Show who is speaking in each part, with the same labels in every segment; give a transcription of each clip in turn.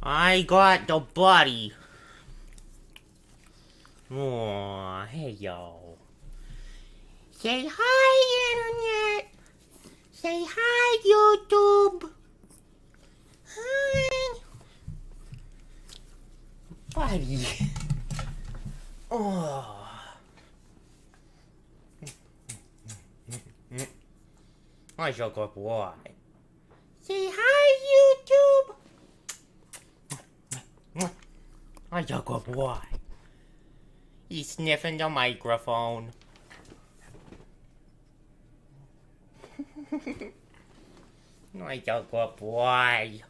Speaker 1: I got the buddy. Oh, hey yo. Say hi, Internet. Say hi, YouTube. Hi. Buddy. Oh. I shall go boy. Say hi, YouTube. I shall go boy. He's sniffing the microphone. I shall go boy.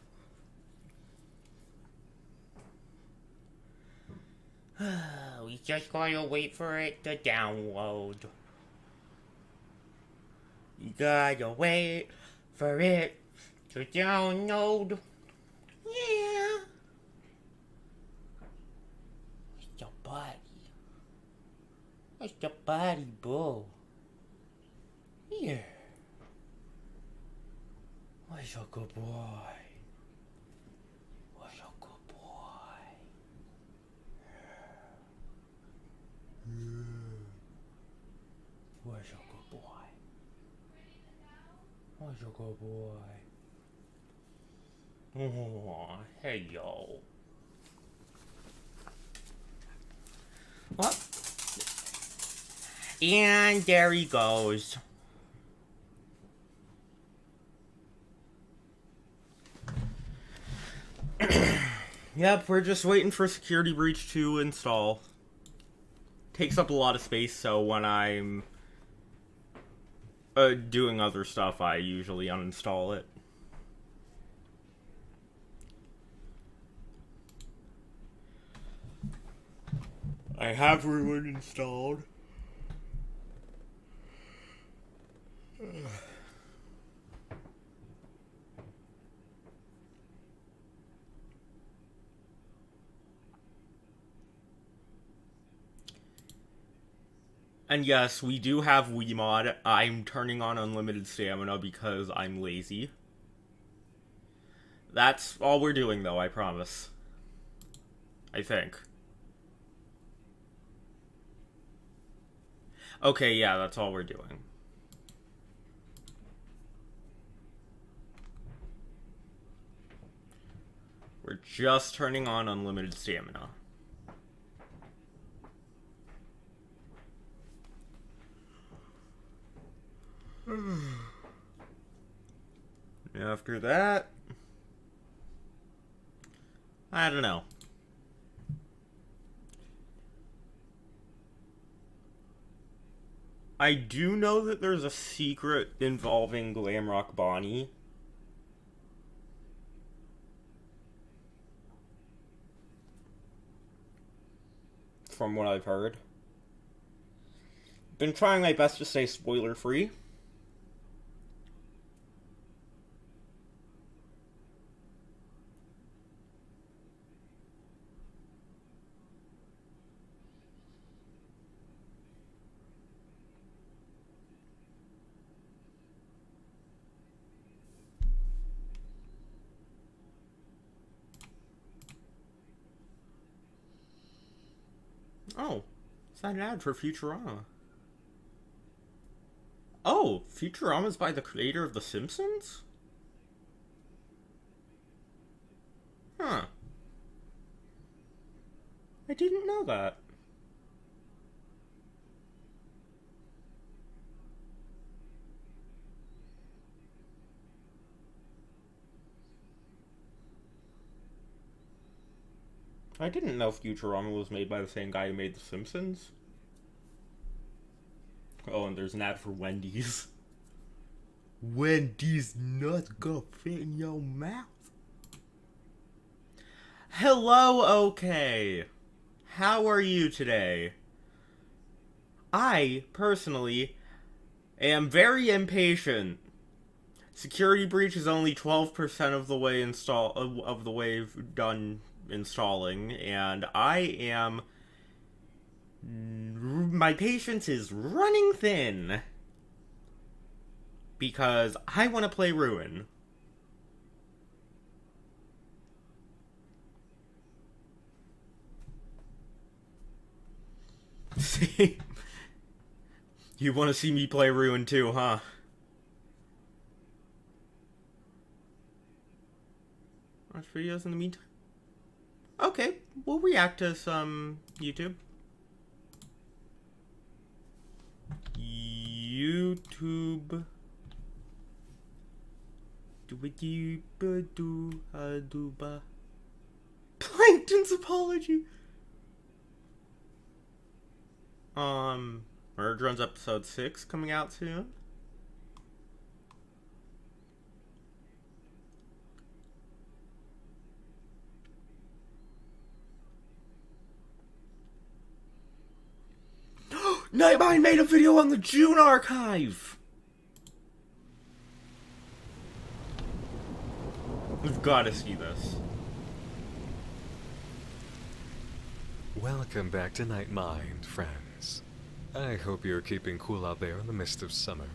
Speaker 1: We just gotta wait for it to download. You gotta wait for it to download. Yeah. It's your buddy. It's your buddy, boo. Here. What's a good boy? What's a good boy? What's a good boy? What's a good boy? Oh, hey yo. What? And there he goes. Yep, we're just waiting for Security Breach to install. Takes up a lot of space, so when I'm doing other stuff, I usually uninstall it. I have Ruin installed. And yes, we do have Wiimod. I'm turning on unlimited stamina because I'm lazy. That's all we're doing, though, I promise. I think. Okay, yeah, that's all we're doing. We're just turning on unlimited stamina. After that, I don't know. I do know that there's a secret involving Glamrock Bonnie. From what I've heard. Been trying my best to stay spoiler free. Oh, it's not an ad for Futurama. Oh, Futurama's by the creator of The Simpsons? Huh. I didn't know that. I didn't know Futurama was made by the same guy who made The Simpsons. Oh, and there's an ad for Wendy's. Wendy's not gonna fit in your mouth. Hello, okay. How are you today? I, personally, am very impatient. Security Breach is only 12% of the way of the way done installing, and I am... my patience is running thin. Because I want to play Ruin. See? You want to see me play Ruin too, huh? Watch videos in the meantime? Okay, we'll react to some YouTube. YouTube. Plankton's Apology. Merge Runs episode 6 coming out soon. Nightmind made a video on the June archive! We've got to see this.
Speaker 2: Welcome back to Nightmind, friends. I hope you're keeping cool out there in the midst of summer.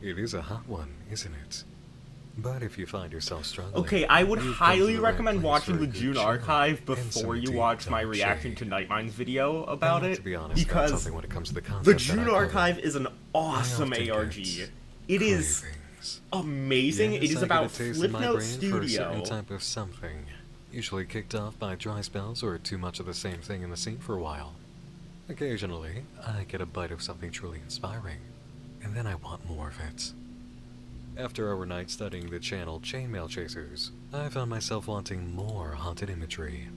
Speaker 2: It is a hot one, isn't it? But if you find yourself struggling...
Speaker 1: Okay, I would
Speaker 2: you've come
Speaker 1: highly
Speaker 2: to the right
Speaker 1: recommend
Speaker 2: place
Speaker 1: watching
Speaker 2: for a
Speaker 1: the
Speaker 2: good
Speaker 1: June
Speaker 2: chill
Speaker 1: archive
Speaker 2: and
Speaker 1: before
Speaker 2: some
Speaker 1: you
Speaker 2: deep
Speaker 1: watch my
Speaker 2: dark
Speaker 1: reaction
Speaker 2: shade.
Speaker 1: to Nightmind's video about
Speaker 2: And
Speaker 1: it,
Speaker 2: to be honest, that's
Speaker 1: because
Speaker 2: something when it comes to the
Speaker 1: the
Speaker 2: concept that
Speaker 1: June
Speaker 2: I cover.
Speaker 1: archive is an awesome
Speaker 2: I often
Speaker 1: ARG.
Speaker 2: get
Speaker 1: It is
Speaker 2: cravings.
Speaker 1: amazing.
Speaker 2: Yes,
Speaker 1: it is
Speaker 2: I get
Speaker 1: about
Speaker 2: a taste
Speaker 1: Flip
Speaker 2: in my
Speaker 1: Note
Speaker 2: brain for a certain
Speaker 1: Studio.
Speaker 2: type of something, usually kicked off by dry spells or too much of the same thing in the scene for a while. Occasionally, I get a bite of something truly inspiring, and then I want more of it. After overnight studying the channel Chainmail Chasers, I found myself wanting more haunted imagery.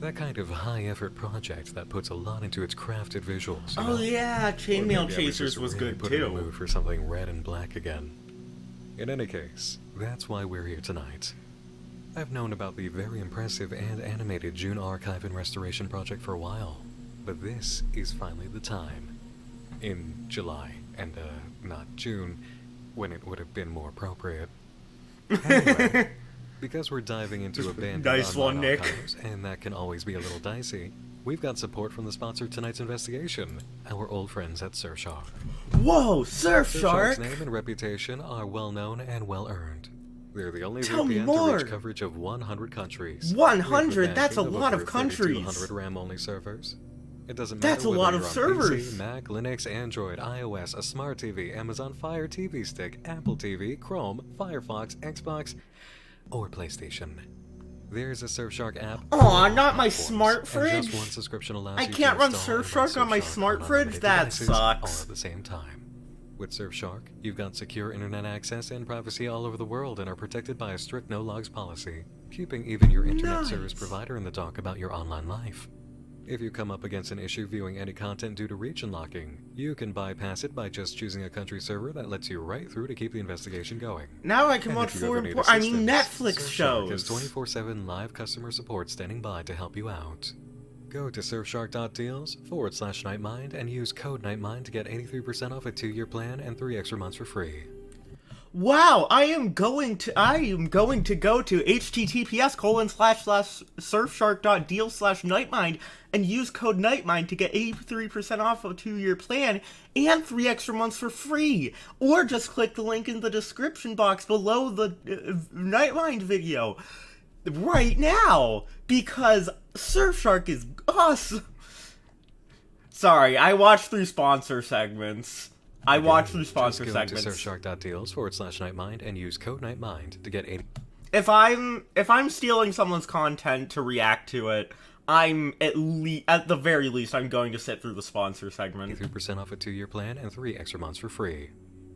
Speaker 2: That kind of high-effort project that puts a lot into its crafted visuals.
Speaker 1: Oh yeah,
Speaker 2: Or
Speaker 1: Chainmail
Speaker 2: maybe I was
Speaker 1: Chasers
Speaker 2: just
Speaker 1: was
Speaker 2: really
Speaker 1: good
Speaker 2: put in the
Speaker 1: too.
Speaker 2: mood for something red and black again. In any case, that's why we're here tonight. I've known about the very impressive and animated June Archive and Restoration project for a while, but this is finally the time. In July, and not June, when it would have been more appropriate. Anyway, because we're diving into abandoned
Speaker 1: Nice one,
Speaker 2: online
Speaker 1: Nick.
Speaker 2: archives, and that can always be a little dicey, we've got support from the sponsor of tonight's investigation, our old friends at Surfshark.
Speaker 1: Whoa, Surfshark!
Speaker 2: Surfshark's name and reputation are well known and well earned. They're the only
Speaker 1: Tell me
Speaker 2: VPN to
Speaker 1: more.
Speaker 2: reach coverage of 100 countries.
Speaker 1: 100?
Speaker 2: With
Speaker 1: That's a
Speaker 2: bashing
Speaker 1: lot of
Speaker 2: over
Speaker 1: countries.
Speaker 2: 3,200 RAM-only servers. It doesn't matter
Speaker 1: That's a
Speaker 2: whether
Speaker 1: lot of
Speaker 2: you're on
Speaker 1: servers.
Speaker 2: PC, Mac, Linux, Android, iOS, a smart TV, Amazon Fire TV Stick, Apple TV, Chrome, Firefox, Xbox, or PlayStation. There's a Surfshark app.
Speaker 1: Aw,
Speaker 2: for all
Speaker 1: not my
Speaker 2: platforms,
Speaker 1: smart
Speaker 2: and
Speaker 1: fridge.
Speaker 2: just one subscription allows
Speaker 1: I
Speaker 2: you to
Speaker 1: can't run
Speaker 2: install and
Speaker 1: Surfshark on my
Speaker 2: Surfshark
Speaker 1: smart
Speaker 2: on
Speaker 1: fridge?
Speaker 2: unlimited
Speaker 1: That
Speaker 2: devices
Speaker 1: sucks.
Speaker 2: all at the same time. With Surfshark, you've got secure internet access and privacy all over the world and are protected by a strict no-logs policy, keeping even your internet service
Speaker 1: Nice.
Speaker 2: provider in the dark about your online life. If you come up against an issue viewing any content due to region locking, you can bypass it by just choosing a country server that lets you right through to keep the investigation going.
Speaker 1: Now I can
Speaker 2: And
Speaker 1: watch
Speaker 2: if you ever need
Speaker 1: Netflix
Speaker 2: assistance, Surfshark
Speaker 1: shows.
Speaker 2: has 24/7 live customer support standing by to help you out. Go to surfshark.deals/Nightmind and use code Nightmind to get 83% off a 2-year plan and 3 extra months for free.
Speaker 1: Wow, I am going to go to https://surfshark.deal/Nightmind and use code Nightmind to get 83% off a 2-year plan and 3 extra months for free. Or just click the link in the description box below the Nightmind video right now, because Surfshark is awesome. Sorry, I watched through sponsor segments. I watched through sponsor
Speaker 2: Just go
Speaker 1: segments.
Speaker 2: to surfshark.deals/Nightmind and use code Nightmind to get 80.
Speaker 1: If I'm stealing someone's content to react to it, I'm at the very least I'm going to sit through the sponsor segment.
Speaker 2: 83% off a 2-year plan and 3 extra months for free.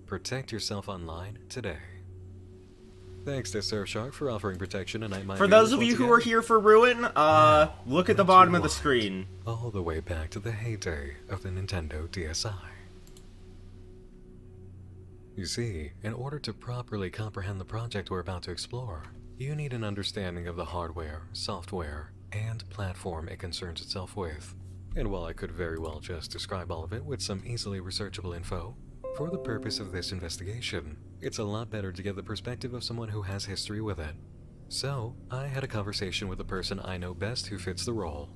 Speaker 2: Protect yourself online today. Thanks to Surfshark for offering protection to Nightmind.
Speaker 1: For those of
Speaker 2: viewers
Speaker 1: you who
Speaker 2: once
Speaker 1: are here for Ruin, look at the
Speaker 2: let's
Speaker 1: bottom of the
Speaker 2: rewind
Speaker 1: screen.
Speaker 2: all the way back to the heyday of the Nintendo DSi. You see, in order to properly comprehend the project we're about to explore, you need an understanding of the hardware, software, and platform it concerns itself with. And while I could very well just describe all of it with some easily researchable info, for the purpose of this investigation, it's a lot better to get the perspective of someone who has history with it. So, I had a conversation with the person I know best who fits the role,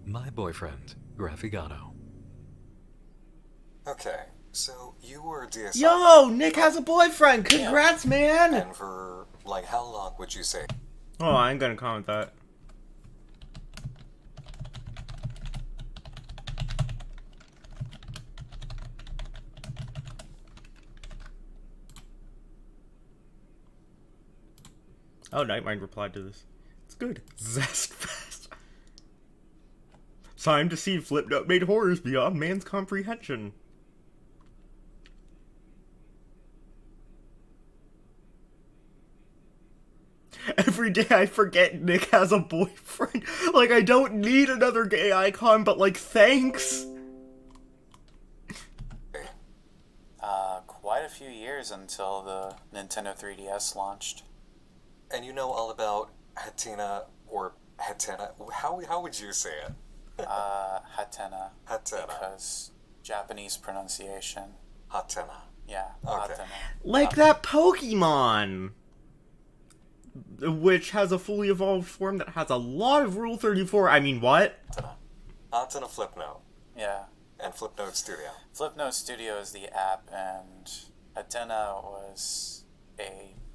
Speaker 2: my boyfriend, Graffigato.
Speaker 3: Okay, so you were a DSI.
Speaker 1: Yo, Nick has a boyfriend. Congrats, man.
Speaker 3: And for, like, how long would you say?
Speaker 1: Oh, I ain't gonna comment that. Oh, Nightmind replied to this. It's good. Zestfest. Time to see Flipnote made horrors beyond man's comprehension. Every day I forget Nick has a boyfriend. Like, I don't need another gay icon, but, like, thanks.
Speaker 4: Quite a few years until the Nintendo 3DS launched.
Speaker 3: And you know all about Hatena, or Hatena, how would you say it?
Speaker 4: Hatena.
Speaker 3: Hatena.
Speaker 4: Because Japanese pronunciation.
Speaker 3: Hatena.
Speaker 4: Yeah,
Speaker 3: Okay.
Speaker 4: Hatena.
Speaker 1: Like that Pokemon, which has a fully evolved form that has a lot of Rule 34. I mean, what?
Speaker 3: Hatena Flipnote.
Speaker 4: Yeah.
Speaker 3: And Flipnote Studio.
Speaker 4: Flipnote Studio is the app, and Hatena was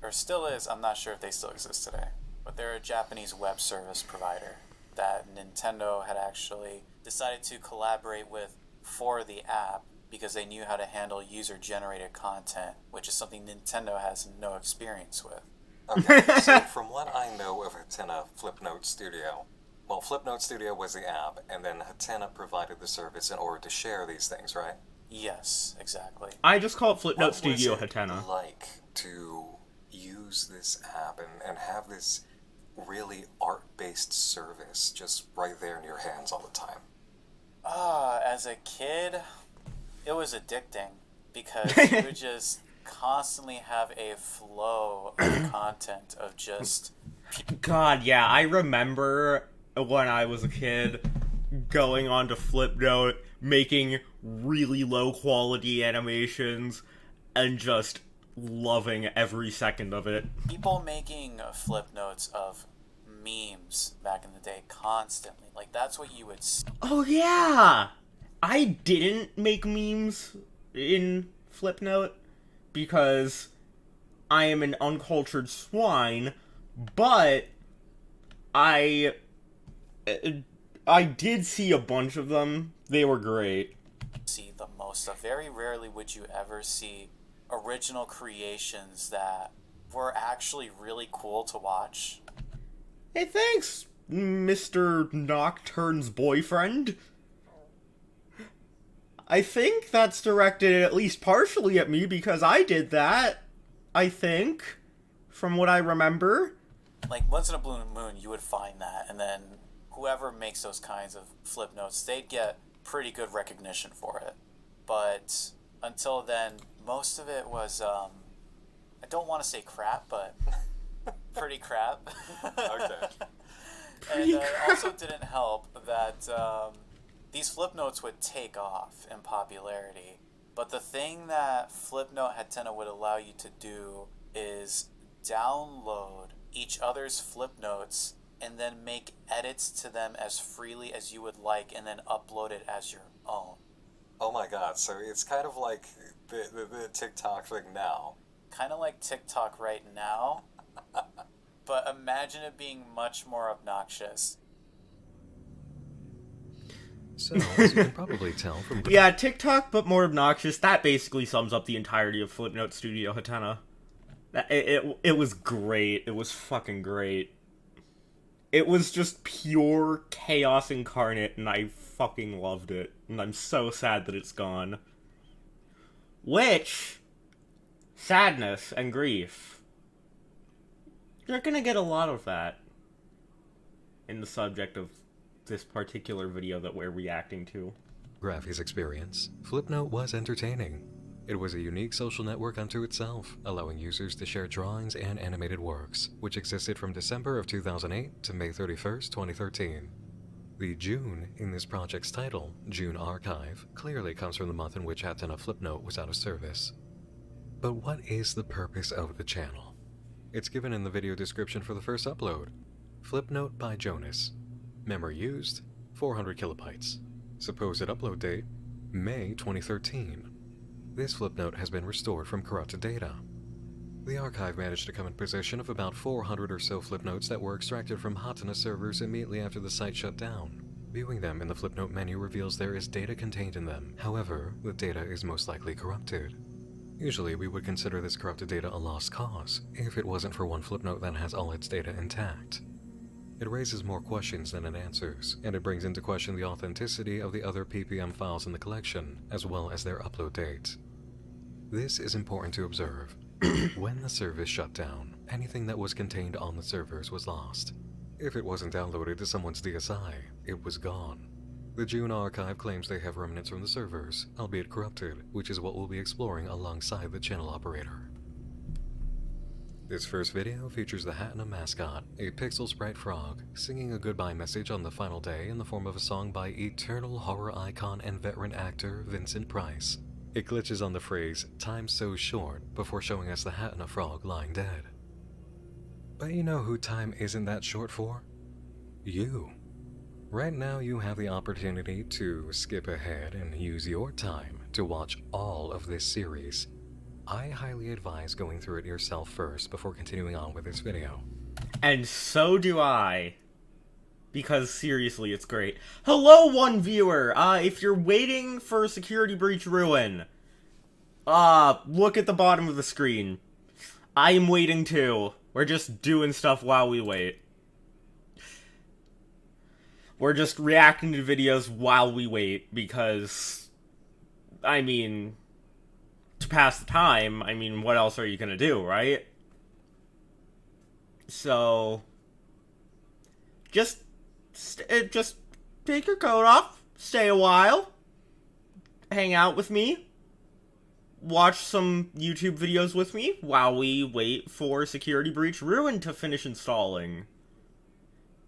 Speaker 4: or still is, I'm not sure if they still exist today, but they're a Japanese web service provider that Nintendo had actually decided to collaborate with for the app because they knew how to handle user-generated content, which is something Nintendo has no experience with.
Speaker 3: Okay, so from what I know of Hatena Flipnote Studio, well, Flipnote Studio was the app, and then Hatena provided the service in order to share these things, right?
Speaker 4: Yes, exactly.
Speaker 1: I just call it Flipnote
Speaker 3: What
Speaker 1: Studio
Speaker 3: was it
Speaker 1: Hatena.
Speaker 3: like to use this app and have this really art-based service just right there in your hands all the time?
Speaker 4: As a kid, it was addicting because you would just constantly have a flow of content of just...
Speaker 1: God, yeah, I remember when I was a kid going on to Flipnote, making really low quality animations, and just loving every second of it.
Speaker 4: people making flip notes of memes back in the day constantly. Like, that's what you would see.
Speaker 1: Oh yeah! I didn't make memes in Flipnote because I am an uncultured swine, but I did see a bunch of them. They were great.
Speaker 4: See the most of. Very rarely would you ever see original creations that were actually really cool to watch.
Speaker 1: Hey, thanks, Mr. Nocturne's boyfriend. I think that's directed at least partially at me because I did that. I think, from what I remember.
Speaker 4: Like, once in a blue moon, you would find that, and then whoever makes those kinds of flip notes, they'd get pretty good recognition for it. But until then, most of it was, I don't want to say crap, but pretty crap.
Speaker 3: Okay.
Speaker 4: And it also didn't help that these flip notes would take off in popularity. But the thing that Flipnote Hatena would allow you to do is download each other's flip notes and then make edits to them as freely as you would like and then upload it as your own.
Speaker 3: Oh my god, so it's kind of like the TikTok thing now.
Speaker 4: Kind of like TikTok right now, but imagine it being much more obnoxious.
Speaker 2: So, as you can probably tell from the
Speaker 1: Yeah, TikTok, but more obnoxious. That basically sums up the entirety of Flipnote Studio Hatena. It was great. It was fucking great. It was just pure chaos incarnate, and I fucking loved it. And I'm so sad that it's gone. Which, sadness and grief, you're gonna get a lot of that in the subject of this particular video that we're reacting to.
Speaker 2: Graphy's experience, Flipnote was entertaining. It was a unique social network unto itself, allowing users to share drawings and animated works, which existed from December of 2008 to May 31st, 2013. The June in this project's title, June Archive, clearly comes from the month in which Hatena Flipnote was out of service. But what is the purpose of the channel? It's given in the video description for the first upload. Flipnote by Jonas. Memory used, 400 kilobytes. Supposed upload date, May 2013. This Flipnote has been restored from corrupted data. The archive managed to come in possession of about 400 or so Flipnotes that were extracted from Hatena servers immediately after the site shut down. Viewing them in the Flipnote menu reveals there is data contained in them. However, the data is most likely corrupted. Usually, we would consider this corrupted data a lost cause, if it wasn't for one Flipnote that has all its data intact. It raises more questions than it answers, and it brings into question the authenticity of the other PPM files in the collection, as well as their upload date. This is important to observe. When the service shut down, anything that was contained on the servers was lost. If it wasn't downloaded to someone's DSI, it was gone. The June archive claims they have remnants from the servers, albeit corrupted, which is what we'll be exploring alongside the channel operator. This first video features the Hatenna mascot, a pixel sprite frog, singing a goodbye message on the final day in the form of a song by eternal horror icon and veteran actor Vincent Price. It glitches on the phrase, "Time's so short," before showing us the Hatenna frog lying dead. But you know who time isn't that short for? You. Right now you have the opportunity to skip ahead and use your time to watch all of this series. I highly advise going through it yourself first before continuing on with this video.
Speaker 1: And so do I. Because seriously, it's great. Hello, one viewer! If you're waiting for Security Breach Ruin, look at the bottom of the screen. I am waiting too. We're just doing stuff while we wait. We're just reacting to videos while we wait, because, I mean, to pass the time, I mean, what else are you gonna do, right? So, just take your coat off, stay a while, hang out with me, watch some YouTube videos with me while we wait for Security Breach Ruin to finish installing.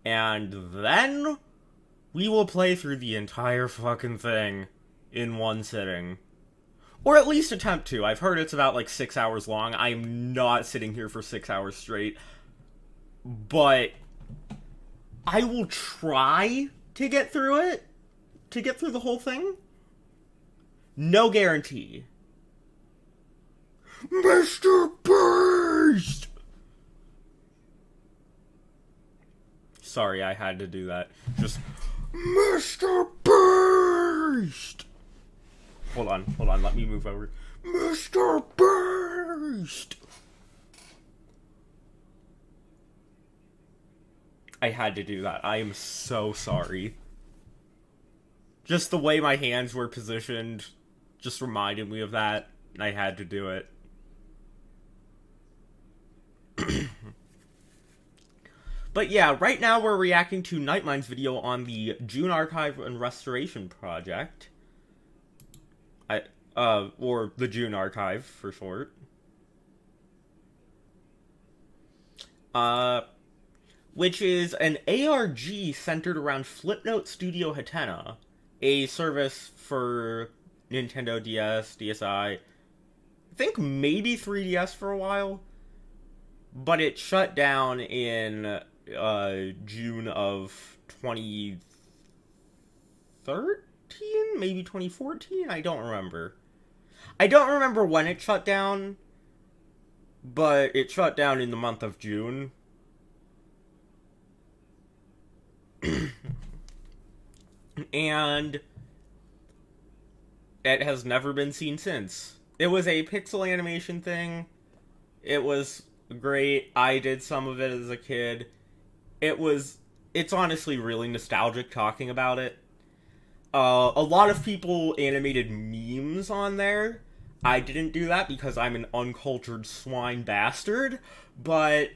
Speaker 1: And then we will play through the entire fucking thing in one sitting. Or at least attempt to. I've heard it's about like 6 hours long. I'm not sitting here for 6 hours straight. But I will try to get through it. To get through the whole thing. No guarantee. Mr. Beast! Sorry, I had to do that. Just, Mr. Beast! Hold on, let me move over. Mr. Beast! I had to do that. I am so sorry. Just the way my hands were positioned just reminded me of that. I had to do it. But yeah, right now we're reacting to Nightmind's video on the June Archive and Restoration Project. Or the June Archive, for short. Which is an ARG centered around Flipnote Studio Hatenna, a service for Nintendo DS, DSi, I think maybe 3DS for a while, but it shut down in June of 2013, maybe 2014, I don't remember. I don't remember when it shut down, but it shut down in the month of June. And it has never been seen since. It was a pixel animation thing. It was great. I did some of it as a kid. It's honestly really nostalgic talking about it. A lot of people animated memes on there. I didn't do that because I'm an uncultured swine bastard, but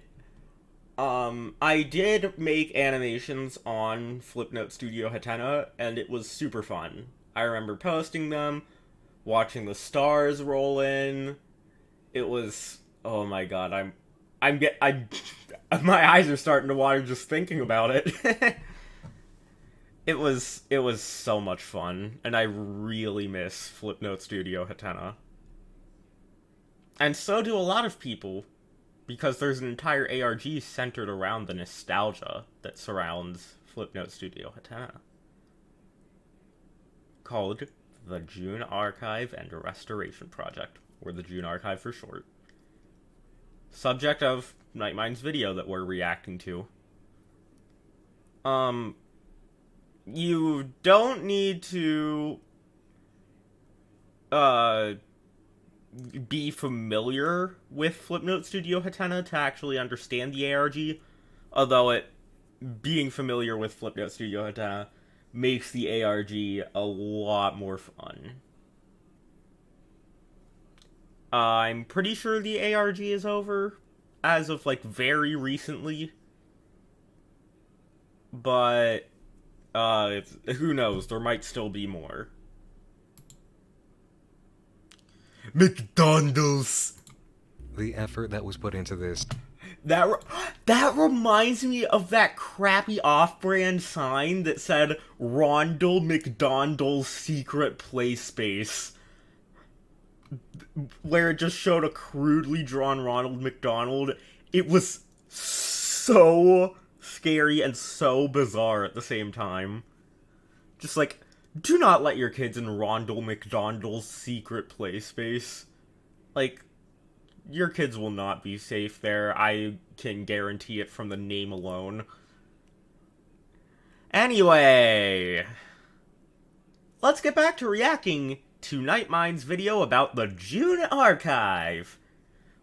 Speaker 1: I did make animations on Flipnote Studio Hatenna, and it was super fun. I remember posting them, watching the stars roll in. It was, oh my god, my eyes are starting to water just thinking about it. It was so much fun, and I really miss Flipnote Studio Hatenna. And so do a lot of people, because there's an entire ARG centered around the nostalgia that surrounds Flipnote Studio Hatenna, called the June Archive and Restoration Project, or the June Archive for short. Subject of Nightmind's video that we're reacting to. You don't need to, be familiar with Flipnote Studio Hatena to actually understand the ARG, although being familiar with Flipnote Studio Hatena makes the ARG a lot more fun. I'm pretty sure the ARG is over as of, like, very recently. But, who knows? There might still be more. McDonald's!
Speaker 2: The effort that was put into this.
Speaker 1: That reminds me of that crappy off-brand sign that said Ronald McDonald's Secret Play Space, where it just showed a crudely drawn Ronald McDonald. It was so scary and so bizarre at the same time. Just like, do not let your kids in Ronald McDonald's Secret Play Space. Like, your kids will not be safe there. I can guarantee it from the name alone. Anyway, let's get back to reacting to Nightmind's video about the June archive.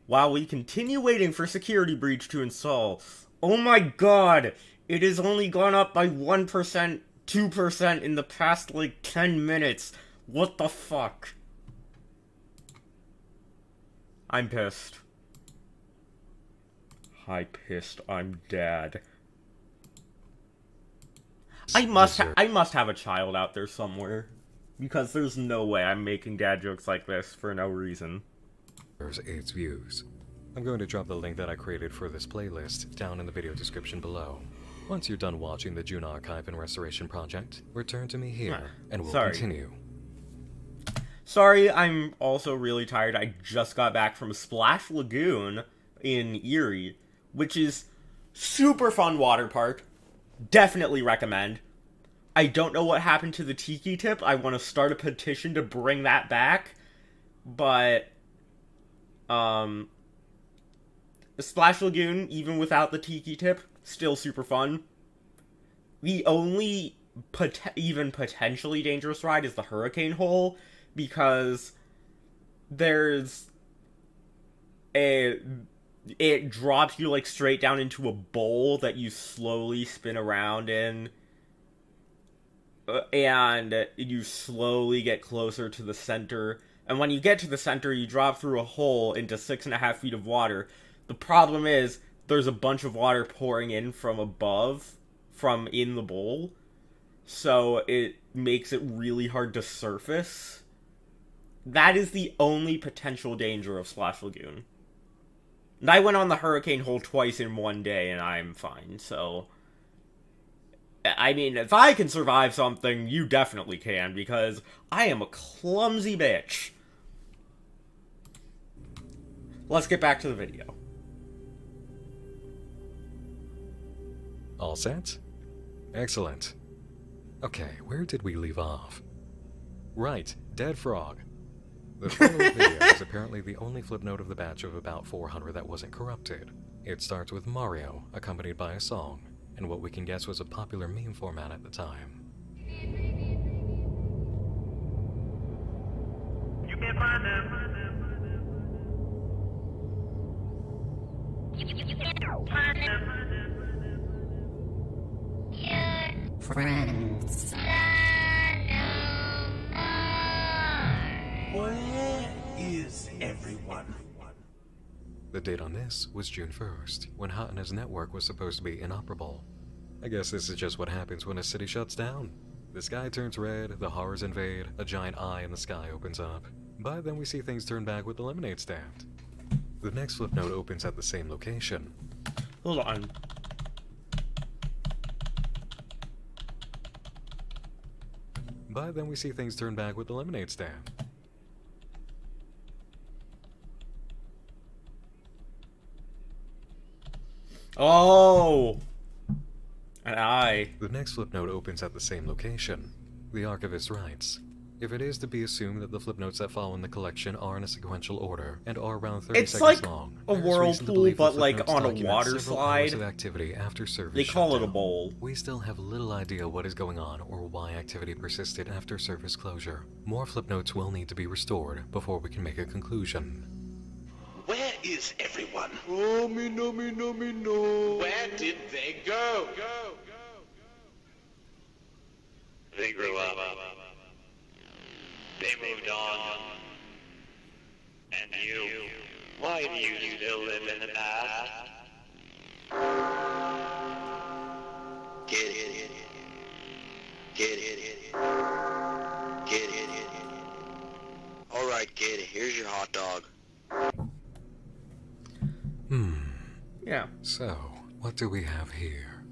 Speaker 1: While we continue waiting for Security Breach to install, oh my god, it has only gone up by 1%, 2% in the past, like, 10 minutes. What the fuck? I'm pissed. Hi, pissed. I'm dad. I must have a child out there somewhere, because there's no way I'm making dad jokes like this for no reason.
Speaker 2: Its views. I'm going to drop the link that I created for this playlist down in the video description below. Once you're done watching the June Archive and Restoration Project, return to me here, and we'll continue.
Speaker 1: Sorry, I'm also really tired. I just got back from Splash Lagoon in Erie, which is super fun water park. Definitely recommend. I don't know what happened to the Tiki Tip. I want to start a petition to bring that back. But, Splash Lagoon, even without the Tiki Tip, still super fun. The only even potentially dangerous ride is the Hurricane Hole, because it drops you, like, straight down into a bowl that you slowly spin around in, and you slowly get closer to the center, and when you get to the center, you drop through a hole into 6.5 feet of water. The problem is, there's a bunch of water pouring in from above, from in the bowl, so it makes it really hard to surface. That is the only potential danger of Splash Lagoon. And I went on the Hurricane Hole twice in one day, and I'm fine, so... I mean, if I can survive something, you definitely can, because I am a clumsy bitch. Let's get back to the video.
Speaker 2: All set? Excellent. Okay, where did we leave off? Right, Dead Frog. The following video is apparently the only Flipnote of the batch of about 400 that wasn't corrupted. It starts with Mario, accompanied by a song, and what we can guess was a popular meme format at the time.
Speaker 5: You can't find them.
Speaker 6: Friends.
Speaker 5: Where is everyone?
Speaker 2: The date on this was June 1st, when Hatena's network was supposed to be inoperable. I guess this is just what happens when a city shuts down. The sky turns red, the horrors invade, a giant eye in the sky opens up. But then we see things turn back with the lemonade stand. The next Flipnote opens at the same location.
Speaker 1: Hold on.
Speaker 2: But then we see things turn back with the lemonade stand.
Speaker 1: Oh! An eye.
Speaker 2: The next Flipnote opens at the same location. The archivist writes, If it is to be assumed that the flip notes that follow in the collection are in a sequential order and are around 30
Speaker 1: It's
Speaker 2: seconds
Speaker 1: like
Speaker 2: long,
Speaker 1: a
Speaker 2: there is reason to
Speaker 1: whirlpool,
Speaker 2: believe the
Speaker 1: but
Speaker 2: flip
Speaker 1: like
Speaker 2: notes
Speaker 1: on a
Speaker 2: document
Speaker 1: water
Speaker 2: several hours
Speaker 1: slide.
Speaker 2: of activity after service
Speaker 1: They call it a
Speaker 2: shutdown.
Speaker 1: bowl.
Speaker 2: We still have little idea what is going on or why activity persisted after service closure. More flip notes will need to be restored before we can make a conclusion.
Speaker 5: Where is everyone? Oh, me no. Where did they go?
Speaker 6: They grew up. They moved on. And you, why do you still live in the past? Get it. Alright, kid, here's your hot dog.
Speaker 1: Yeah.
Speaker 2: So, what do we have here?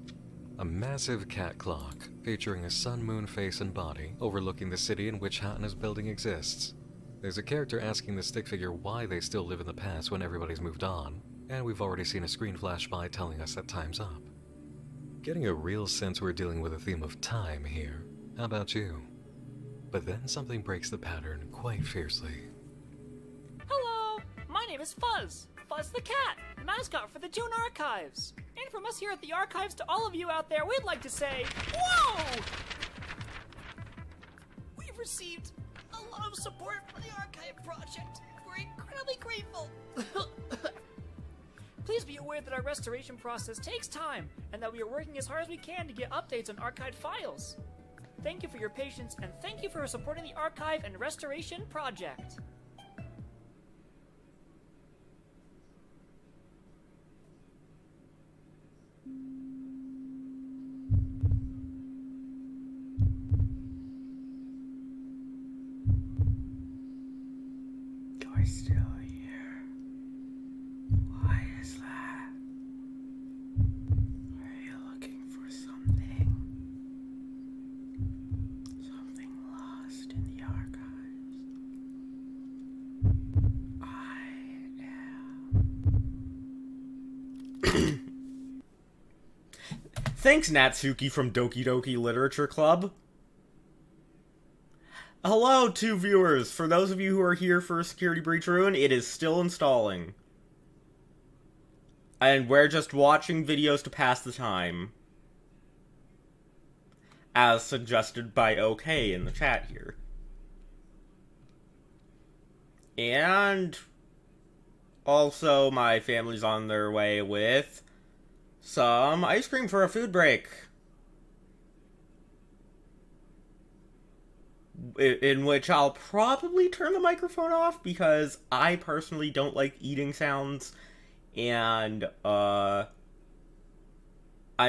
Speaker 2: A massive cat clock, featuring a sun, moon, face, and body, overlooking the city in which Hatna's building exists. There's a character asking the stick figure why they still live in the past when everybody's moved on, and we've already seen a screen flash by telling us that time's up. Getting a real sense we're dealing with a theme of time here. How about you? But then something breaks the pattern quite fiercely.
Speaker 7: Hello, my name is Fuzz. Fuzz the cat, mascot for the June Archives. And from us here at the Archives to all of you out there, we'd like to say, whoa! We've received a lot of support for the Archive project. We're incredibly grateful. Please be aware that our restoration process takes time, and that we are working as hard as we can to get updates on archived files. Thank you for your patience, and thank you for supporting the Archive and Restoration project.
Speaker 1: You're still here. Why is that? Are you looking for something? Something lost in the archives? I am. Thanks, Natsuki from Doki Doki Literature Club. Hello, two viewers. For those of you who are here for Security Breach Ruin, it is still installing. And we're just watching videos to pass the time. As suggested by OK in the chat here. And also, my family's on their way with some ice cream for a food break. In which I'll probably turn the microphone off because I personally don't like eating sounds, and I'm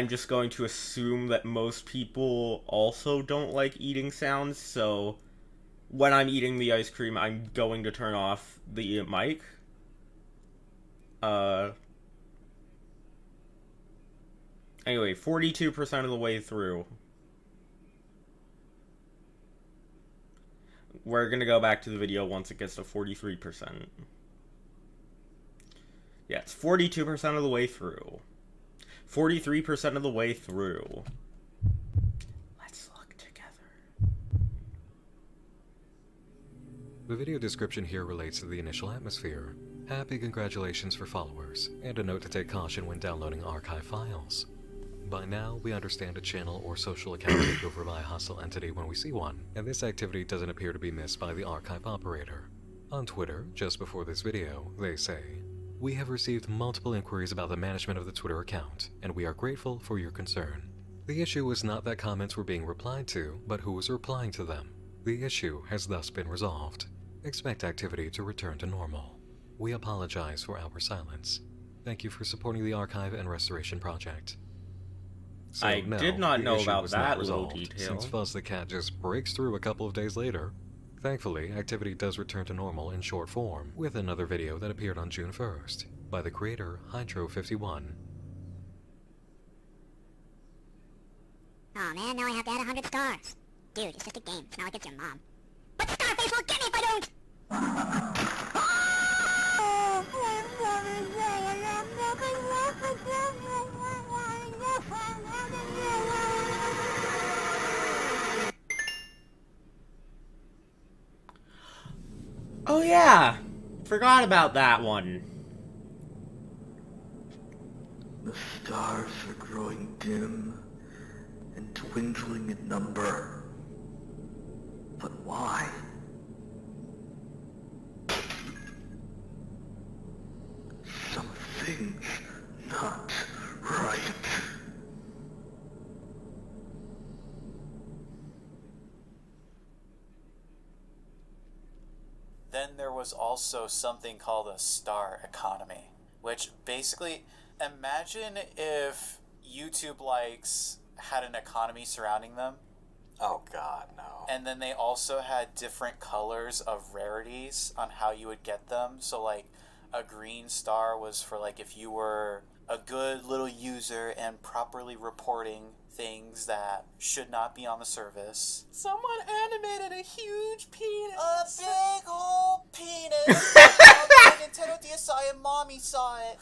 Speaker 1: just going to assume that most people also don't like eating sounds, so when I'm eating the ice cream, I'm going to turn off the mic. Anyway, 42% of the way through. We're gonna go back to the video once it gets to 43%. Yeah, it's 42% of the way through. 43% of the way through. Let's look together.
Speaker 2: The video description here relates to the initial atmosphere. Happy congratulations for followers, and a note to take caution when downloading archive files. By now, we understand a channel or social account takeover by a hostile entity when we see one, and this activity doesn't appear to be missed by the archive operator. On Twitter, just before this video, they say, "We have received multiple inquiries about the management of the Twitter account, and we are grateful for your concern. The issue was not that comments were being replied to, but who was replying to them. The issue has thus been resolved. Expect activity to return to normal. We apologize for our silence. Thank you for supporting the Archive and Restoration project." So
Speaker 1: I
Speaker 2: no,
Speaker 1: did not
Speaker 2: the
Speaker 1: know
Speaker 2: issue
Speaker 1: about
Speaker 2: was
Speaker 1: that
Speaker 2: not
Speaker 1: little
Speaker 2: resolved,
Speaker 1: detail.
Speaker 2: since Fuzz the cat just breaks through a couple of days later. Thankfully, activity does return to normal in short form, with another video that appeared on June 1st, by the creator Hydro51.
Speaker 8: Aw man, now I have to add 100 stars. Dude, it's just a game. It's not like it's your mom. But Scarface won't get me if I don't!
Speaker 1: Oh yeah, forgot about that one.
Speaker 9: The stars are growing dim and dwindling in number. But why? Something's not right.
Speaker 4: Then there was also something called a star economy, which basically, imagine if YouTube likes had an economy surrounding them,
Speaker 3: Oh god, no.
Speaker 4: and then they also had different colors of rarities on how you would get them. So like a green star was for like if you were a good little user and properly reporting things that should not be on the service. Someone animated a huge penis. A big whole penis. Nintendo DSi and mommy saw it.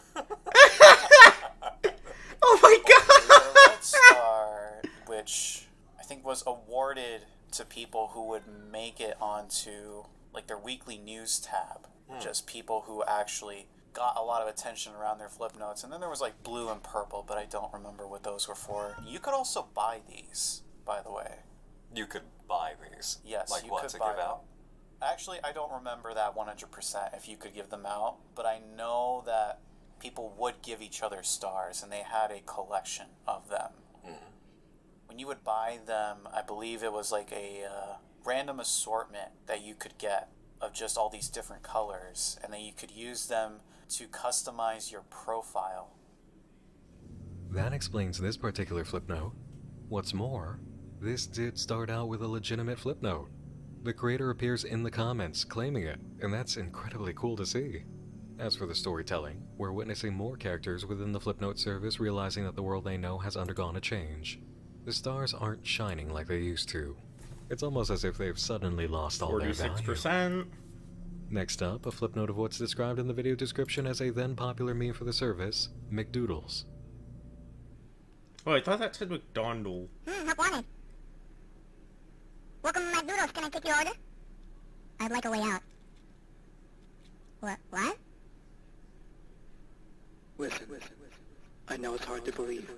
Speaker 1: Oh my god!
Speaker 4: The red star, which I think was awarded to people who would make it onto like their weekly news tab. Just people who actually got a lot of attention around their flip notes. And then there was like blue and purple, but I don't remember what those were for. You could also buy these, by the way.
Speaker 3: You could buy these.
Speaker 4: Yes,
Speaker 3: Like
Speaker 4: you
Speaker 3: what,
Speaker 4: could
Speaker 3: to
Speaker 4: buy
Speaker 3: give out?
Speaker 4: Actually, I don't remember that 100% if you could give them out, but I know that people would give each other stars, and they had a collection of them. When you would buy them, I believe it was like a random assortment that you could get of just all these different colors, and then you could use them to customize your profile.
Speaker 2: That explains this particular flip note. What's more, this did start out with a legitimate flip note. The creator appears in the comments claiming it, and that's incredibly cool to see. As for the storytelling, we're witnessing more characters within the Flipnote service realizing that the world they know has undergone a change. The stars aren't shining like they used to. It's almost as if they've suddenly lost all their value.
Speaker 1: 46%.
Speaker 2: Next up, a flip note of what's described in the video description as a then popular meme for the service, McDoodles.
Speaker 1: Oh, I thought that said McDonald.
Speaker 8: Help wanted. Welcome to McDoodles. Can I take your order? I'd like a way out. What?
Speaker 9: Listen, I know it's hard to believe.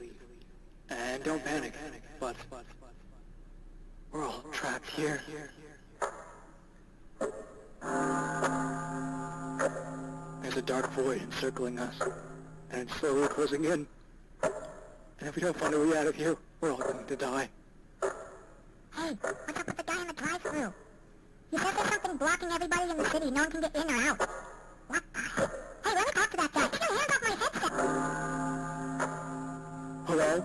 Speaker 9: And don't panic, but we're all trapped here. There's a dark void encircling us, and it's slowly closing in. And if we don't find a way out of here, we're all going to die.
Speaker 8: Hey, what's up with the guy in the drive-thru? He says there's something blocking everybody in the city. No one can get in or out. What the heck? Hey, let me talk to that guy. Get your hands off my headset.
Speaker 9: Hello?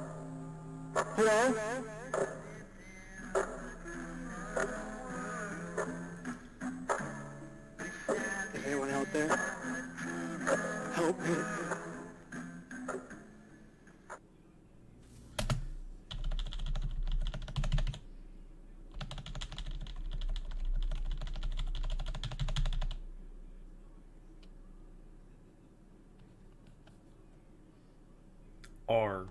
Speaker 9: Hello? Is anyone out there? Help me.
Speaker 1: R.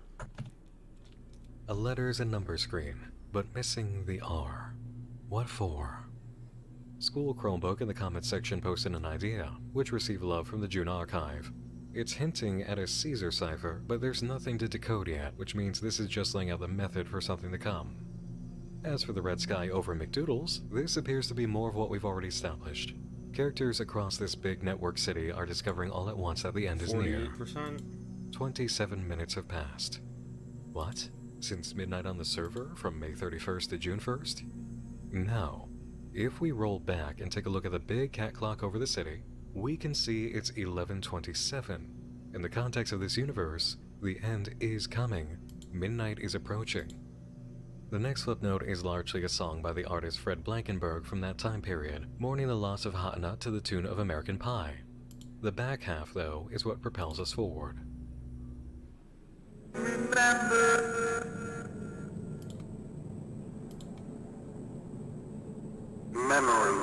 Speaker 2: A letters and numbers screen, but missing the R. What for? School Chromebook in the comments section posted an idea, which received love from the June archive. It's hinting at a Caesar cipher, but there's nothing to decode yet, which means this is just laying out the method for something to come. As for the red sky over McDoodles, this appears to be more of what we've already established. Characters across this big network city are discovering all at once that the end is near.
Speaker 1: 48%.
Speaker 2: 27 minutes have passed. What? Since midnight on the server, from May 31st to June 1st? No. If we roll back and take a look at the big cat clock over the city, we can see it's 11:27. In the context of this universe, the end is coming. Midnight is approaching. The next footnote is largely a song by the artist Fred Blankenberg from that time period, mourning the loss of Hatna to the tune of American Pie. The back half, though, is what propels us forward.
Speaker 9: Memory